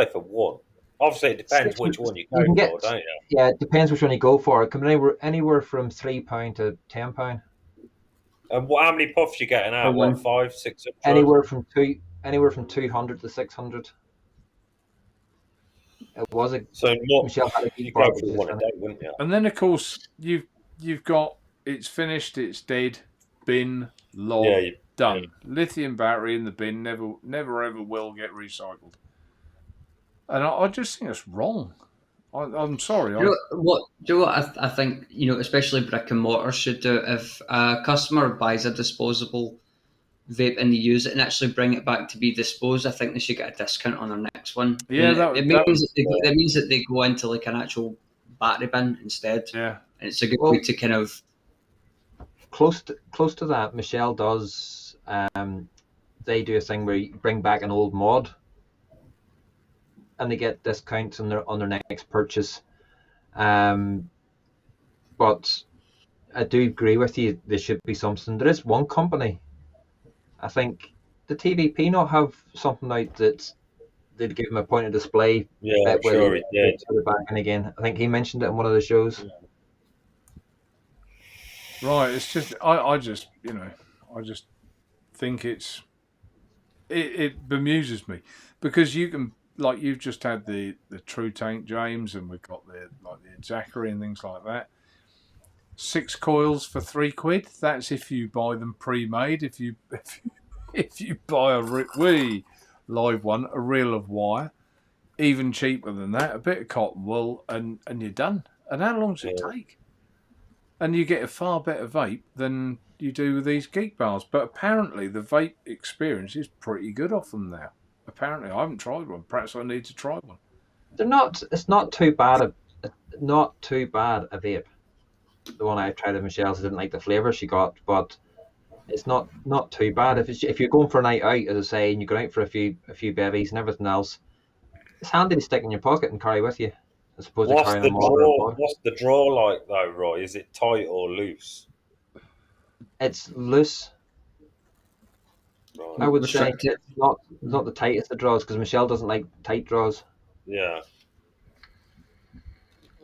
for one? Obviously, it depends which one you go for, don't you? Yeah, it depends which one you go for. It can be anywhere from £3 to £10. And how many puffs you getting out? 500, 600? Anywhere from 200 to 600. It was Michelle had a Geek Bar, wouldn't you? And then of course you've got it's finished, it's dead, bin, log, done. Lithium battery in the bin, never ever will get recycled. And I just think it's wrong. I'm sorry. Do you know what I think, especially brick and mortar should do? If a customer buys a disposable vape and they use it and actually bring it back to be disposed, I think they should get a discount on their next one. Yeah, it means that they go into like an actual battery bin instead. Yeah, and it's a good way to kind of close to that. Michelle does. They do a thing where you bring back an old mod, and they get discounts on their next purchase. But I do agree with you. There should be something. There is one company, I think, the TVP not have something out that they'd give them a point of display. Yeah, sure he did. Back in again. I think he mentioned it in one of the shows. Right. It's just I just think it bemuses me, because you can, like, you've just had the True Tank James, and we've got the Zachary and things like that. 6 coils for £3. That's if you buy them pre-made. If you buy a live one, a reel of wire, even cheaper than that, a bit of cotton wool, and you're done. And how long does it take? And you get a far better vape than you do with these geek bars. But apparently the vape experience is pretty good off them now. Apparently, I haven't tried one. Perhaps I need to try one. They're not. It's not too bad. Not too bad a vape. The one I tried at Michelle's, I didn't like the flavour she got, but it's not too bad. If you're going for a night out, as I say, and you're going out for a few bevies and everything else, it's handy to stick in your pocket and carry with you. As opposed to carrying them all. What's the draw like though, Roy? Is it tight or loose? It's loose. Right. I would say it's not the tightest of draws, because Michelle doesn't like tight draws. Yeah.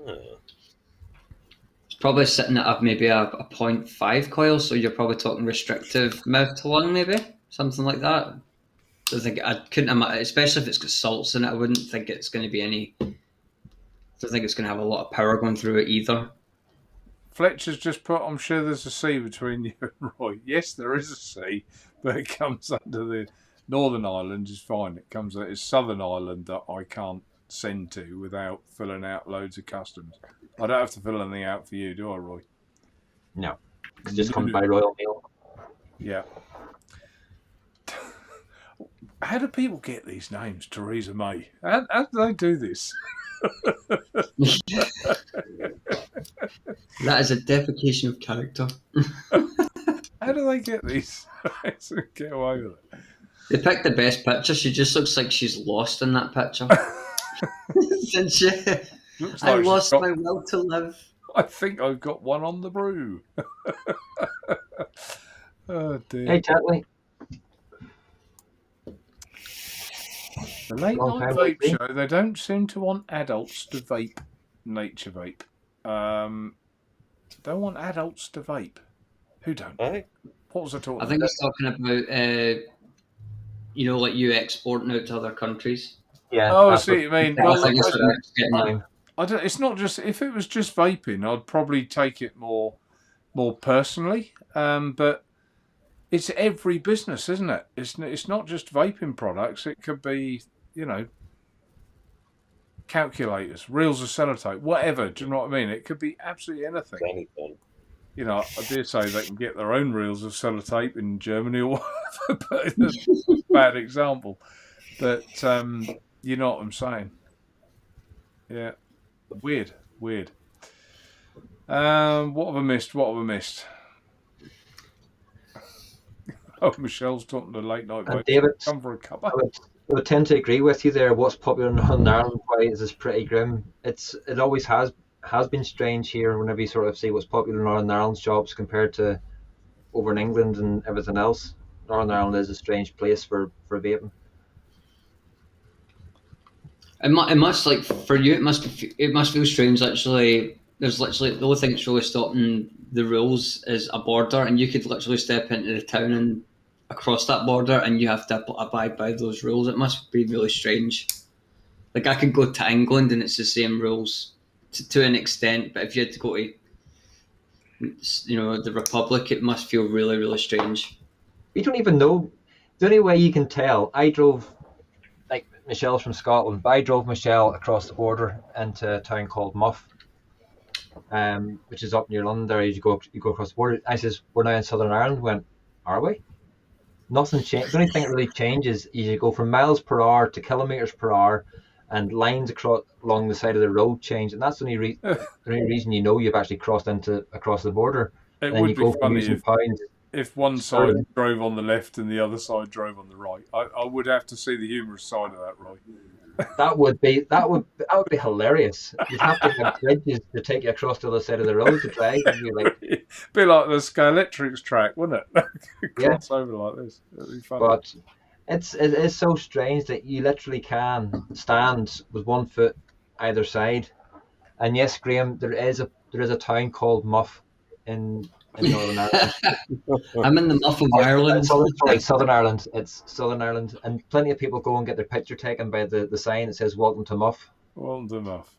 It's probably sitting at maybe a 0.5 coil, so you're probably talking restrictive mouth to lung, maybe something like that. I couldn't imagine, especially if it's got salts in it. I wouldn't think it's going to be any. I don't think it's going to have a lot of power going through it either. Fletcher's just put, I'm sure there's a C between you and Roy. Yes, there is a C, but it comes under the Northern Ireland is fine. It comes it's Southern Ireland that I can't send to without filling out loads of customs. I don't have to fill anything out for you, do I, Roy? No. It just comes by Royal Mail. Yeah. How do people get these names, Theresa May? How do they do this? That is a defecation of character. How do they get these? Get away with it. They picked the best picture. She just looks like she's lost in that picture. Didn't she? Looks I like lost my will to live. I think I've got one on the brew. Oh dear. Hey, Tetley. The late night vape show, they don't seem to want adults to vape Naturevape. Don't want adults to vape. Who don't? Hey? What was I talking about? I think it's talking about, like you exporting out to other countries. Yeah. Oh, I see what you mean. Well, I think that's what it's getting at. I don't. It's not just. If it was just vaping, I'd probably take it more personally. But it's every business, isn't it? It's not just vaping products. It could be, calculators, reels of sellotape, whatever. Do you know what I mean? It could be absolutely anything. Anything. I dare say they can get their own reels of sellotape in Germany or whatever, but it's a bad example. But you know what I'm saying? Yeah. Weird. What have I missed? Oh, Michelle's talking to late night. And David, come for a cuppa. I would tend to agree with you there. What's popular in Northern Ireland, why is this pretty grim? It always has been strange here whenever you sort of see what's popular in Northern Ireland shops compared to over in England and everything else. Northern Ireland is a strange place for vaping. It must, like, for you, it must feel strange. Actually, there's literally the only thing that's really stopping the rules is a border, and you could literally step into the town and across that border, and you have to abide by those rules. It must be really strange. Like, I could go to England and it's the same rules to an extent, but if you had to go to, the Republic, it must feel really, really strange. You don't even know. The only way you can tell, I drove. Michelle's from Scotland, but I drove Michelle across the border into a town called Muff, which is up near London. There, you go across the border. I says, we're now in Southern Ireland. Went, are we? Nothing changed. The only thing that really changes is you go from miles per hour to kilometers per hour, and lines along the side of the road change, and that's the only reason you've actually crossed across the border. It and then would be funny if one side drove on the left and the other side drove on the right. I would have to see the humorous side of that, Roy. That would be hilarious. You'd have to have bridges to take you across the other side of the road to drive. And be like the Skylectrics track, wouldn't it? Cross over like this. It'd be funny. But it is so strange that you literally can stand with one foot either side. And yes, Graham, there is a town called Muff in Northern Ireland. I'm in the Muff of Ireland. Southern Ireland. It's Southern Ireland, and plenty of people go and get their picture taken by the sign that says "Welcome to Muff." Welcome to Muff.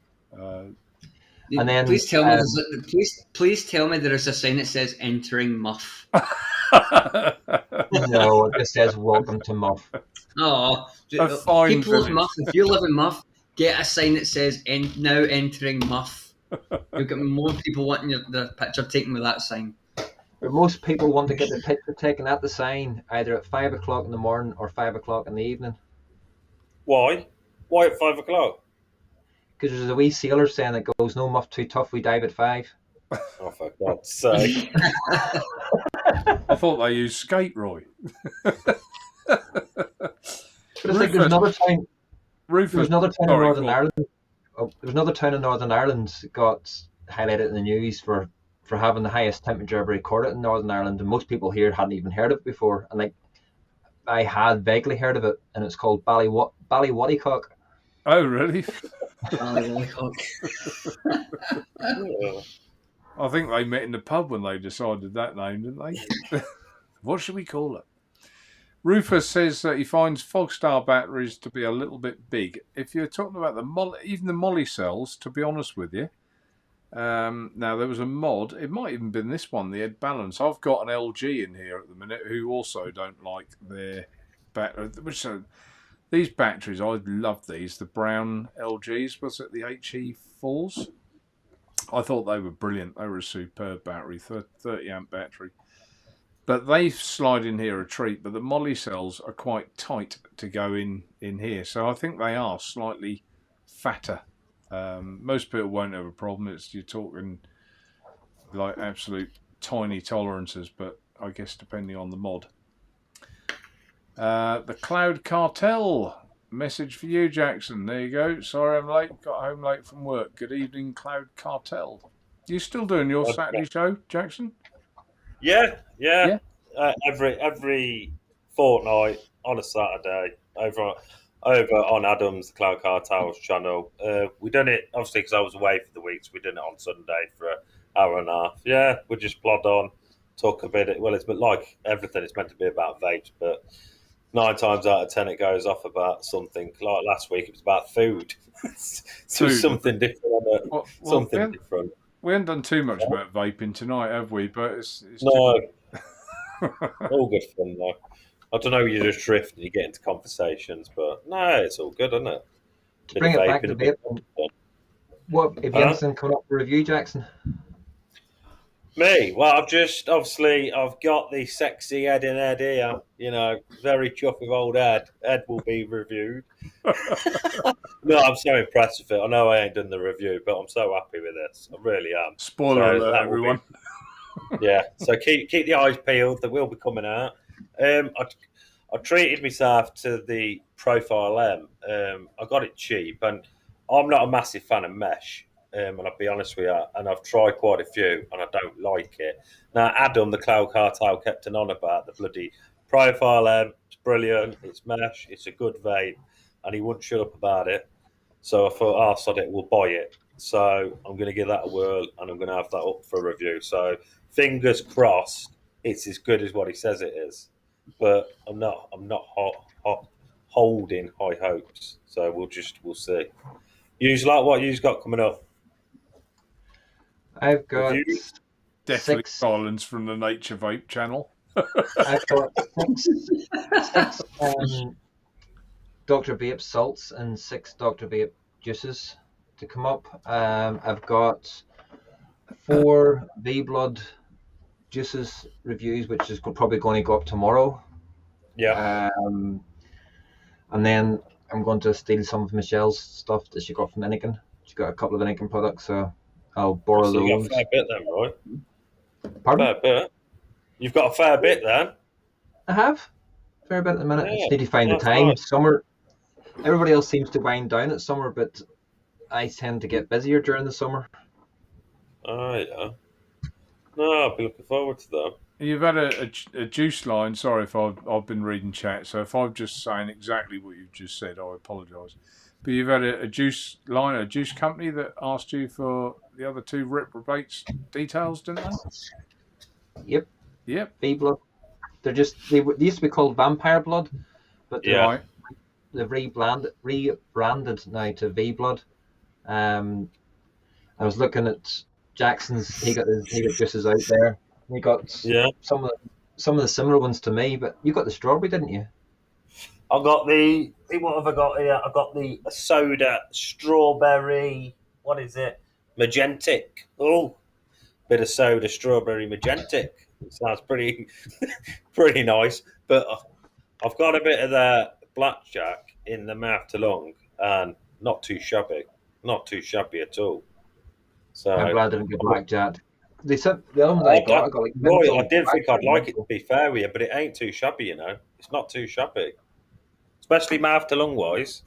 And then, please tell me, please tell me there is a sign that says "entering Muff." No, it just says "Welcome to Muff." Oh, A fine people of village. Muff, if you live in Muff, get a sign that says "now entering Muff." You'll get more people wanting the picture taken with that sign. But most people want to get the picture taken at the sign, either at 5 o'clock in the morning or 5 o'clock in the evening. Why? Why at 5 o'clock? Because there's a wee sailor saying that goes, "No muff too tough, we dive at 5." Oh, for God's sake. I thought they used skate, Roy. But it's like there's another town. Rufus, There was another town in Northern cool. Ireland. Oh, there was another town in Northern Ireland got highlighted in the news for having the highest temperature ever recorded in Northern Ireland, and most people here hadn't even heard of it before. And like, I had vaguely heard of it, and it's called Ballywaddycock. Oh, really? Ballywaddycock. I think they met in the pub when they decided that name, didn't they? What should we call it? Rufus says that he finds Fogstar batteries to be a little bit big. If you're talking about even the Molly cells, to be honest with you, now there was a mod. It might even been this one, the Ed Balance. I've got an LG in here at the minute who also don't like their battery. These batteries, I love these. The brown LGs, was it the HE4s? I thought they were brilliant. They were a superb battery, 30 amp battery. But they slide in here a treat, but the Molly cells are quite tight to go in here. So I think they are slightly fatter. Most people won't have a problem. You're talking like absolute tiny tolerances, but I guess depending on the mod. The Cloud Cartel message for you, Jackson. There you go. Sorry I'm late. Got home late from work. Good evening, Cloud Cartel. You still doing your Saturday show, Jackson? Yeah. Every fortnight on a Saturday over on Adam's Cloud Cartel's channel. We done it obviously because I was away for the week, so we did it on Sunday for an hour and a half. Yeah, we just plod on, talk a bit. Well, it's like everything. It's meant to be about vapes, but 9 times out of 10 it goes off about something. Like last week, it was about food. So something different. Something different. We haven't done too much about vaping tonight, have we? But it's no. All good fun though. I don't know, you just drift and you get into conversations, but no, it's all good, isn't it? To bring it back to vaping, what have you anything coming up for review, Jackson? Me? Well, I've got the sexy Ed in Ed here, very chuffed with old Ed. Ed will be reviewed. No, I'm so impressed with it. I know I ain't done the review, but I'm so happy with this. I really am. Spoiler alert, everyone. Yeah, so keep the eyes peeled. They will be coming out. I treated myself to the Profile M. I got it cheap, and I'm not a massive fan of mesh. And I'll be honest with you, and I've tried quite a few, and I don't like it. Now, Adam, the Cloud Cartel, kept on about the bloody Profile M. It's brilliant. It's mesh. It's a good vape, and he wouldn't shut up about it. So I thought, sod it, we'll buy it. So I'm going to give that a whirl, and I'm going to have that up for review. So fingers crossed, it's as good as what he says it is. But I'm not holding high hopes. So we'll see. What you've got coming up? I've got definitely silence from the Naturevape channel. I've got six Dr. Vape salts and 6 Dr. Vape juices to come up. I've got 4 V-Blood juices reviews, which is probably going to go up tomorrow. Yeah. And then I'm going to steal some of Michelle's stuff that she got from Inikin. She got a couple of Inikin products, so I'll borrow those. You've got a fair bit then, right? Pardon? Fair bit. You've got a fair bit then. I have. A fair bit at the minute. Yeah, I just need to find the time. Nice. Summer, everybody else seems to wind down at summer, but I tend to get busier during the summer. Oh, yeah. No, I'll be looking forward to that. You've had a juice line. Sorry if I've been reading chat, so if I'm just saying exactly what you've just said, I apologise. But you've had a juice line, a juice company that asked you for the other 2 reprobates details, didn't they? Yep. V-Blood. They used to be called Vampire Blood, but they've rebranded now to V-Blood. I was looking at Jackson's. He got juices out there. He got some of the similar ones to me, but you got the strawberry, didn't you? I got the. What have I got here? I got the soda strawberry. What is it? Magentic. Oh, bit of soda strawberry magentic. Sounds pretty pretty nice. But I've got a bit of the blackjack in the mouth to lung, and not too shabby. Not too shabby at all. So I'm glad I didn't get blackjack. They said the other ones I got like Roy, I did think I'd like it to be fair with you, but it ain't too shabby, you know. It's not too shabby. Especially mouth to lung wise.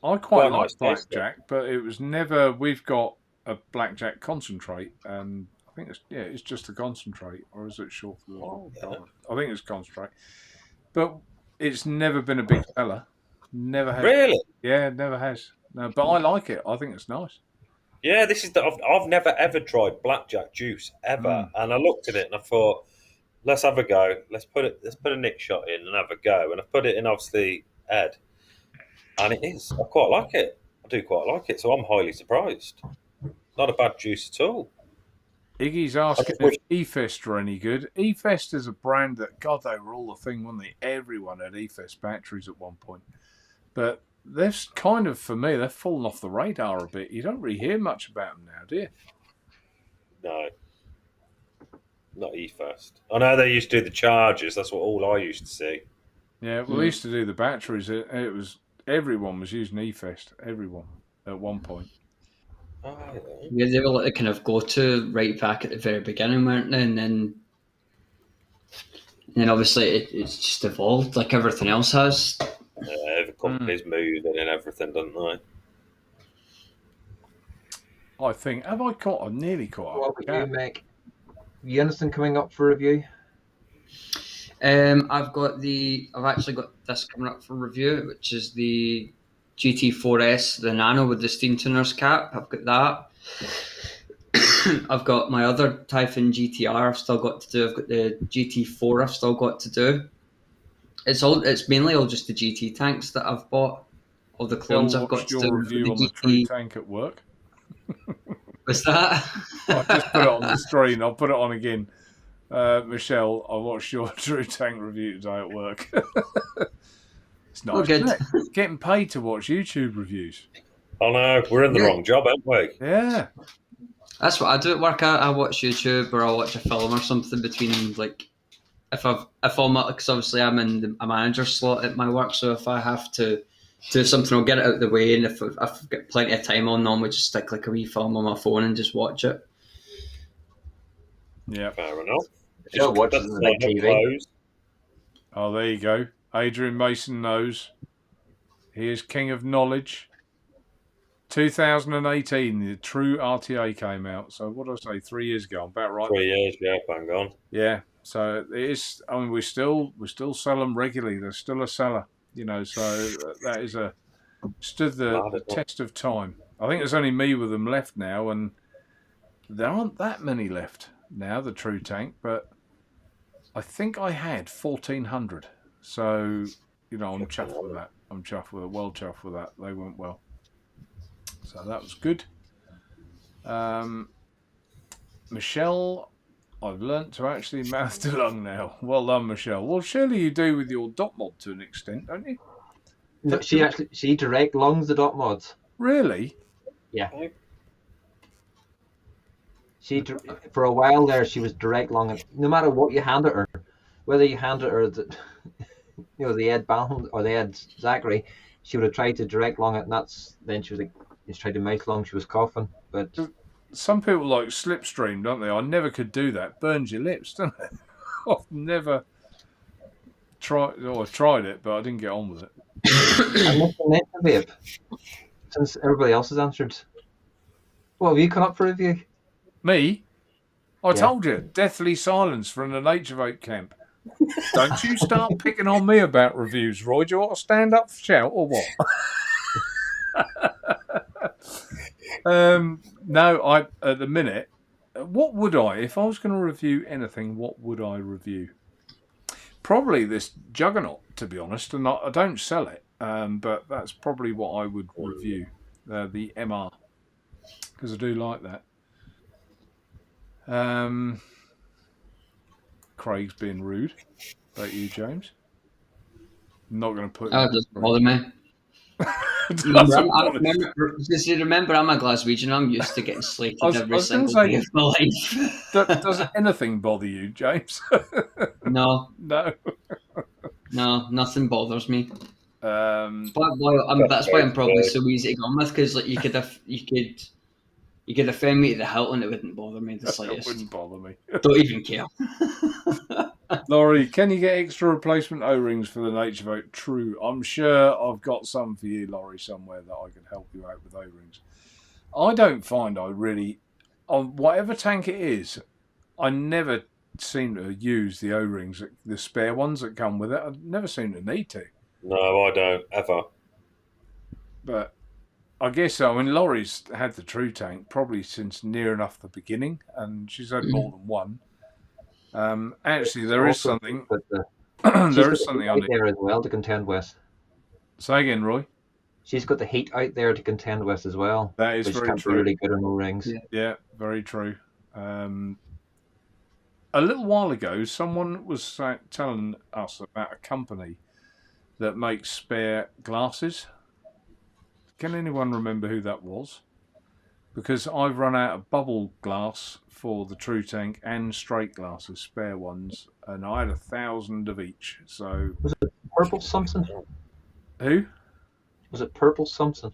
I quite like blackjack, but it was never. We've got a blackjack concentrate, and I think it's just a concentrate, or is it short for the? I think it's concentrate, but it's never been a big seller. Never has. Really? Yeah, it never has. No, but I like it. I think it's nice. Yeah, this is I've never ever tried blackjack juice ever, and I looked at it and I thought, let's have a go. Let's put a nick shot in and have a go, and I put it in obviously Ed, and it is. I quite like it. I do quite like it, so I'm highly surprised. Not a bad juice at all. Iggy's asking if E-Fest are any good. E-Fest is a brand that, God, they were all the thing, weren't they? Everyone had E-Fest batteries at one point. But they've kind of, for me, they've fallen off the radar a bit. You don't really hear much about them now, do you? No. Not E-Fest. I know they used to do the chargers. That's what all I used to see. Yeah, well, they used to do the batteries. It was everyone was using E-Fest. Everyone at one point. Oh, yeah, they were like the kind of go-to right back at the very beginning, weren't they? And then obviously it's just evolved like everything else has. Every company's moving and everything, don't they? I think I've nearly caught What up. would you make? You anything coming up for review? I've actually got this coming up for review, which is the GT4S, the Nano with the steam tuner's cap. I've got that. I've got my other Typhon GTR I've still got to do. I've got the GT4 I've still got to do. It's mainly all just the GT tanks that I've bought. All the clones I've got to do. Your review on the True Tank at work. What's that? I'll just put it on the screen. I'll put it on again. Michelle, I watched your True Tank review today at work. It's nice, isn't it? Getting paid to watch YouTube reviews. Oh no, we're in the wrong job, aren't we? Yeah. That's what I do at work. I watch YouTube or I'll watch a film or something between, like, if I'm because obviously I'm in a manager slot at my work, so if I have to do something, I'll get it out of the way, and if I've got plenty of time on, we just stick like a wee film on my phone and just watch it. Yeah, fair enough. Just watch it on the TV. Oh, there you go. Adrian Mason knows. He is king of knowledge. 2018, the True RTA came out. So what did I say? 3 years ago. I'm about right. 3 years, yeah, bang on. Yeah. So it is. I mean, we still sell them regularly. They're still a seller, you know. So that is stood the test of time. I think there's only me with them left now, and there aren't that many left now. The True Tank, but I think I had 1,400. So you know, I'm chuffed with that. Well chuffed with that. They went well. So that was good. Michelle, I've learnt to actually mouth to lung now. Well done, Michelle. Well, surely you do with your dot mod to an extent, don't you? No, she direct lungs the dot mods. Really? Yeah. For a while there, she was direct lung. No matter what you handed her, whether you handed her the Ed Ballon or the Ed Zachary, she would have tried to direct lung it, and then she was tried to mouth lung. She was coughing, but some people like slipstream, don't they? I never could do that. Burns your lips, doesn't it? I've never tried. Or I tried it, but I didn't get on with it. I missed the Naturevape since everybody else has answered. What have you come up for review? Me? I told you, deathly silence from the Naturevape camp. Don't you start picking on me about reviews, Roy. Do you want to stand up, shout, or what? No, at the minute, what would I, if I was going to review anything, what would I review? Probably this Juggernaut, to be honest, and I don't sell it, but that's probably what I would review, the MR, because I do like that. Craig's being rude. About you, James. I'm not going to put. Oh, it doesn't bother me. Remember, I'm a Glaswegian. I'm used to getting slated every single day of my life. Does anything bother you, James? No. No. No, nothing bothers me. That's why I'm probably so easy to go on with, because like you could offend me to the hilt and it wouldn't bother me the slightest. It wouldn't bother me. Don't even care. Laurie, can you get extra replacement O-rings for the Naturevape? True. I'm sure I've got some for you, Laurie, somewhere that I can help you out with O-rings. I don't find I really, on whatever tank it is, I never seem to use the O-rings, the spare ones that come with it. I never seem to need to. No, I don't, ever. But I guess, I mean, Laurie's had the True tank probably since near enough the beginning, and she's had more than one. Actually, there is something. There is something on it there as well to contend with. Say again, Roy. She's got the heat out there to contend with as well. That is very true. Really good on O-rings. Yeah, very true. A little while ago, someone was telling us about a company that makes spare glasses. Can anyone remember who that was? Because I've run out of bubble glass for the True tank and straight glasses, spare ones, and I had 1,000 of each. So was it Purple something? Who? Was it Purple something?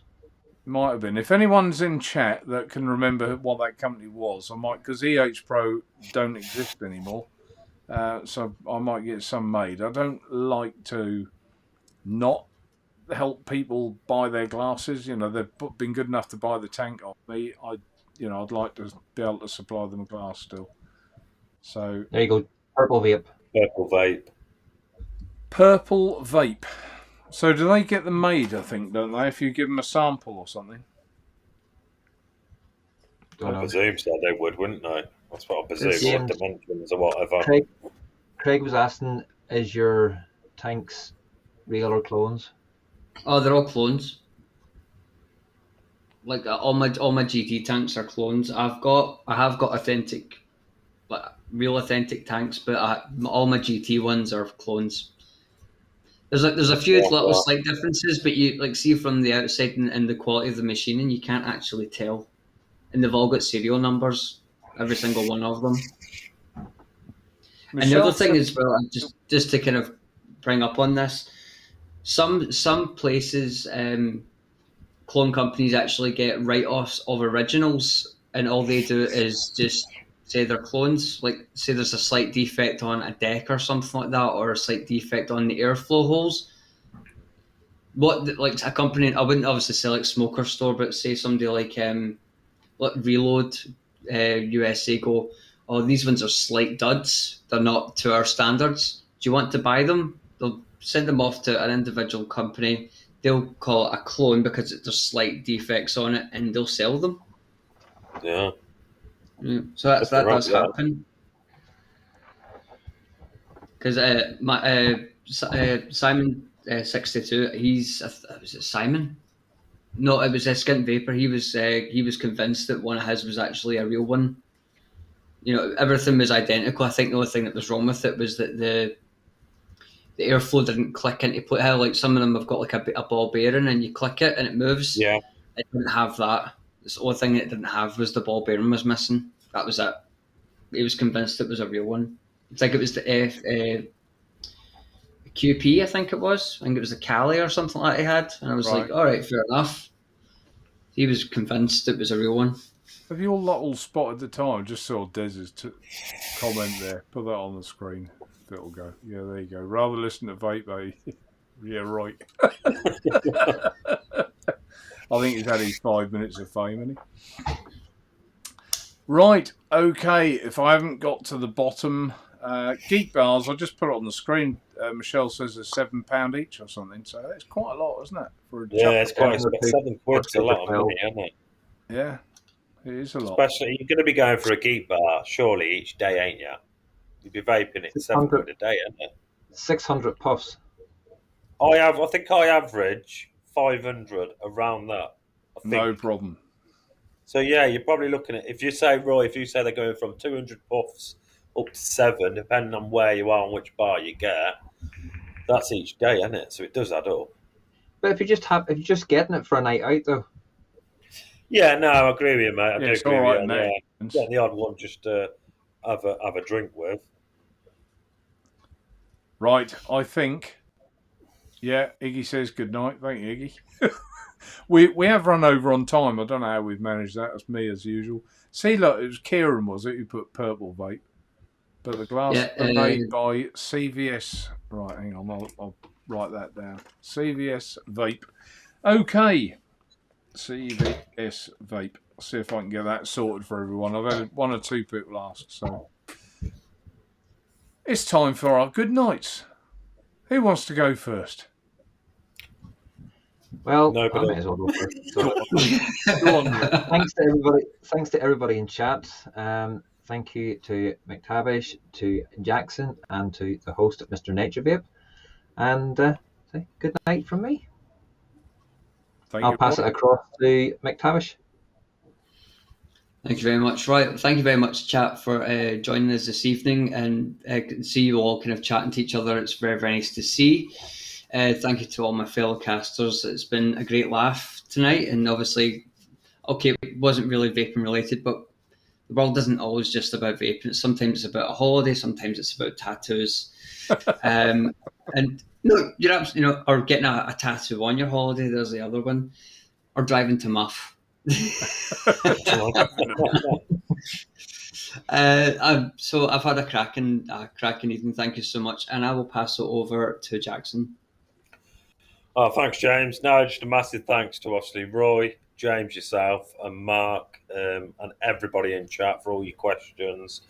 Might have been. If anyone's in chat that can remember what that company was, I might, because EH Pro don't exist anymore, so I might get some made. I don't like to not help people buy their glasses. You know, they've been good enough to buy the tank off me. I'd like to be able to supply them a glass still. So there you go, Purple Vape. Purple Vape. So do they get them made, I think, don't they, if you give them a sample or something? I presume so, they would, wouldn't they? That's what I presume, with dimensions or whatever. Craig was asking, is your tanks real or clones? Oh, they're all clones. Like all my GT tanks are clones. I have got authentic, like real authentic tanks, but all my GT ones are clones. There's a few little slight differences, but you like see from the outside and the quality of the machining, you can't actually tell. And they've all got serial numbers, every single one of them. Michelle, and the other thing is, well, just to kind of bring up on this, some places, clone companies actually get write-offs of originals, and all they do is just say they're clones. Like, say there's a slight defect on a deck or something like that, or a slight defect on the airflow holes. Like a company, I wouldn't obviously say like Smoker Store, but say somebody like Reload USA go, oh, these ones are slight duds. They're not to our standards. Do you want to buy them? They'll send them off to an individual company. They'll call it a clone because there's slight defects on it, and they'll sell them. Yeah. So that does happen. Because Simon 62, was it Simon? No, it was a Skint Vapor. He was convinced that one of his was actually a real one. You know, everything was identical. I think the only thing that was wrong with it was that the airflow didn't click into place. How like some of them have got like a ball bearing, and you click it and it moves. Yeah, it didn't have that. The only thing it didn't have was the ball bearing was missing. That was it. He was convinced it was a real one. I think it was the QP. I think it was the Cali or something like that he had, and I was like, all right, fair enough. He was convinced it was a real one. Have you all spotted the time? Just saw Dez's comment there. Put that on the screen. It'll go. Yeah, there you go. Rather listen to Vape. Yeah, right. I think he's had his 5 minutes of fame, hasn't he? Right, okay. If I haven't got to the bottom, geek bars, I'll just put it on the screen. Michelle says they're £7 each or something, so that's quite a lot, isn't it? For it's quite £7 a lot of money, isn't it? Yeah, it is a lot. Especially, you're going to be going for a geek bar, surely, each day, ain't you? You'd be vaping it £7 a day, isn't it? 600 puffs. I think I average 500 around that. No problem. So yeah, you're probably looking at, if you say, Roy, if you say they're going from 200 puffs up to 7, depending on where you are and which bar you get, that's each day, isn't it? So it does add up. But if you're just getting it for a night out, though. Yeah, no, I agree with you, mate. I do it's agree all with right you. in Yeah, that sense. yeah, the odd one just to have a drink with. Right, I think. Yeah, Iggy says good night. Thank you, Iggy. we have run over on time. I don't know how we've managed that. It's me as usual. See, look, it was Kieran, was it, who put purple vape? But the glasses are made by CVS. Right, hang on, I'll write that down. CVS Vape. Okay, CVS Vape. I'll see if I can get that sorted for everyone. I've had 1 or 2 people ask, so it's time for our good nights. Who wants to go first? Well, Nobody. I may as well go first. So, Go on, Rick. thanks to everybody. Thanks to everybody in chat. Thank you to McTavish, to Jackson, and to the host, Mr. Naturevape. And say good night from me. I'll pass it across to McTavish. Thank you very much. Right, thank you very much, chat, for joining us this evening, and see you all kind of chatting to each other. It's very, very nice to see. Thank you to all my fellow casters. It's been a great laugh tonight, and obviously, okay, it wasn't really vaping related, but the world isn't always just about vaping. Sometimes it's about a holiday. Sometimes it's about tattoos. And no, you're absolutely, or getting a tattoo on your holiday. There's the other one, or driving to Muff. So I've had a cracking evening. Thank you so much, and I will pass it over to Jackson. Oh, thanks, James. No, just a massive thanks to obviously Roy, James, yourself, and Mark, and everybody in chat for all your questions.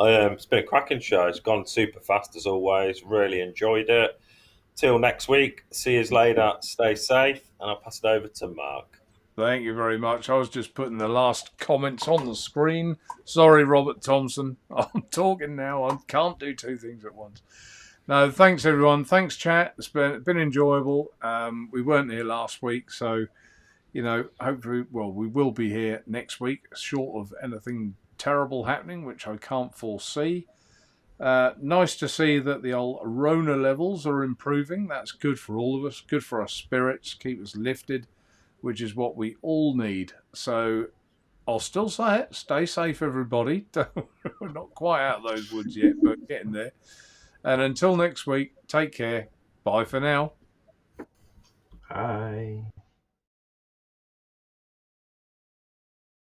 It's been a cracking show. It's gone super fast as always. Really enjoyed it. Till next week. See you later. Stay safe, and I'll pass it over to Mark. Thank you very much. I was just putting the last comments on the screen. Sorry, Robert Thompson. I'm talking now. I can't do 2 things at once. No, thanks, everyone. Thanks, chat. It's been enjoyable. We weren't here last week, so, hopefully, we will be here next week, short of anything terrible happening, which I can't foresee. Nice to see that the old Rona levels are improving. That's good for all of us, good for our spirits, keep us lifted, which is what we all need. So I'll still say it. Stay safe, everybody. We're not quite out of those woods yet, but getting there. And until next week, take care. Bye for now. Bye.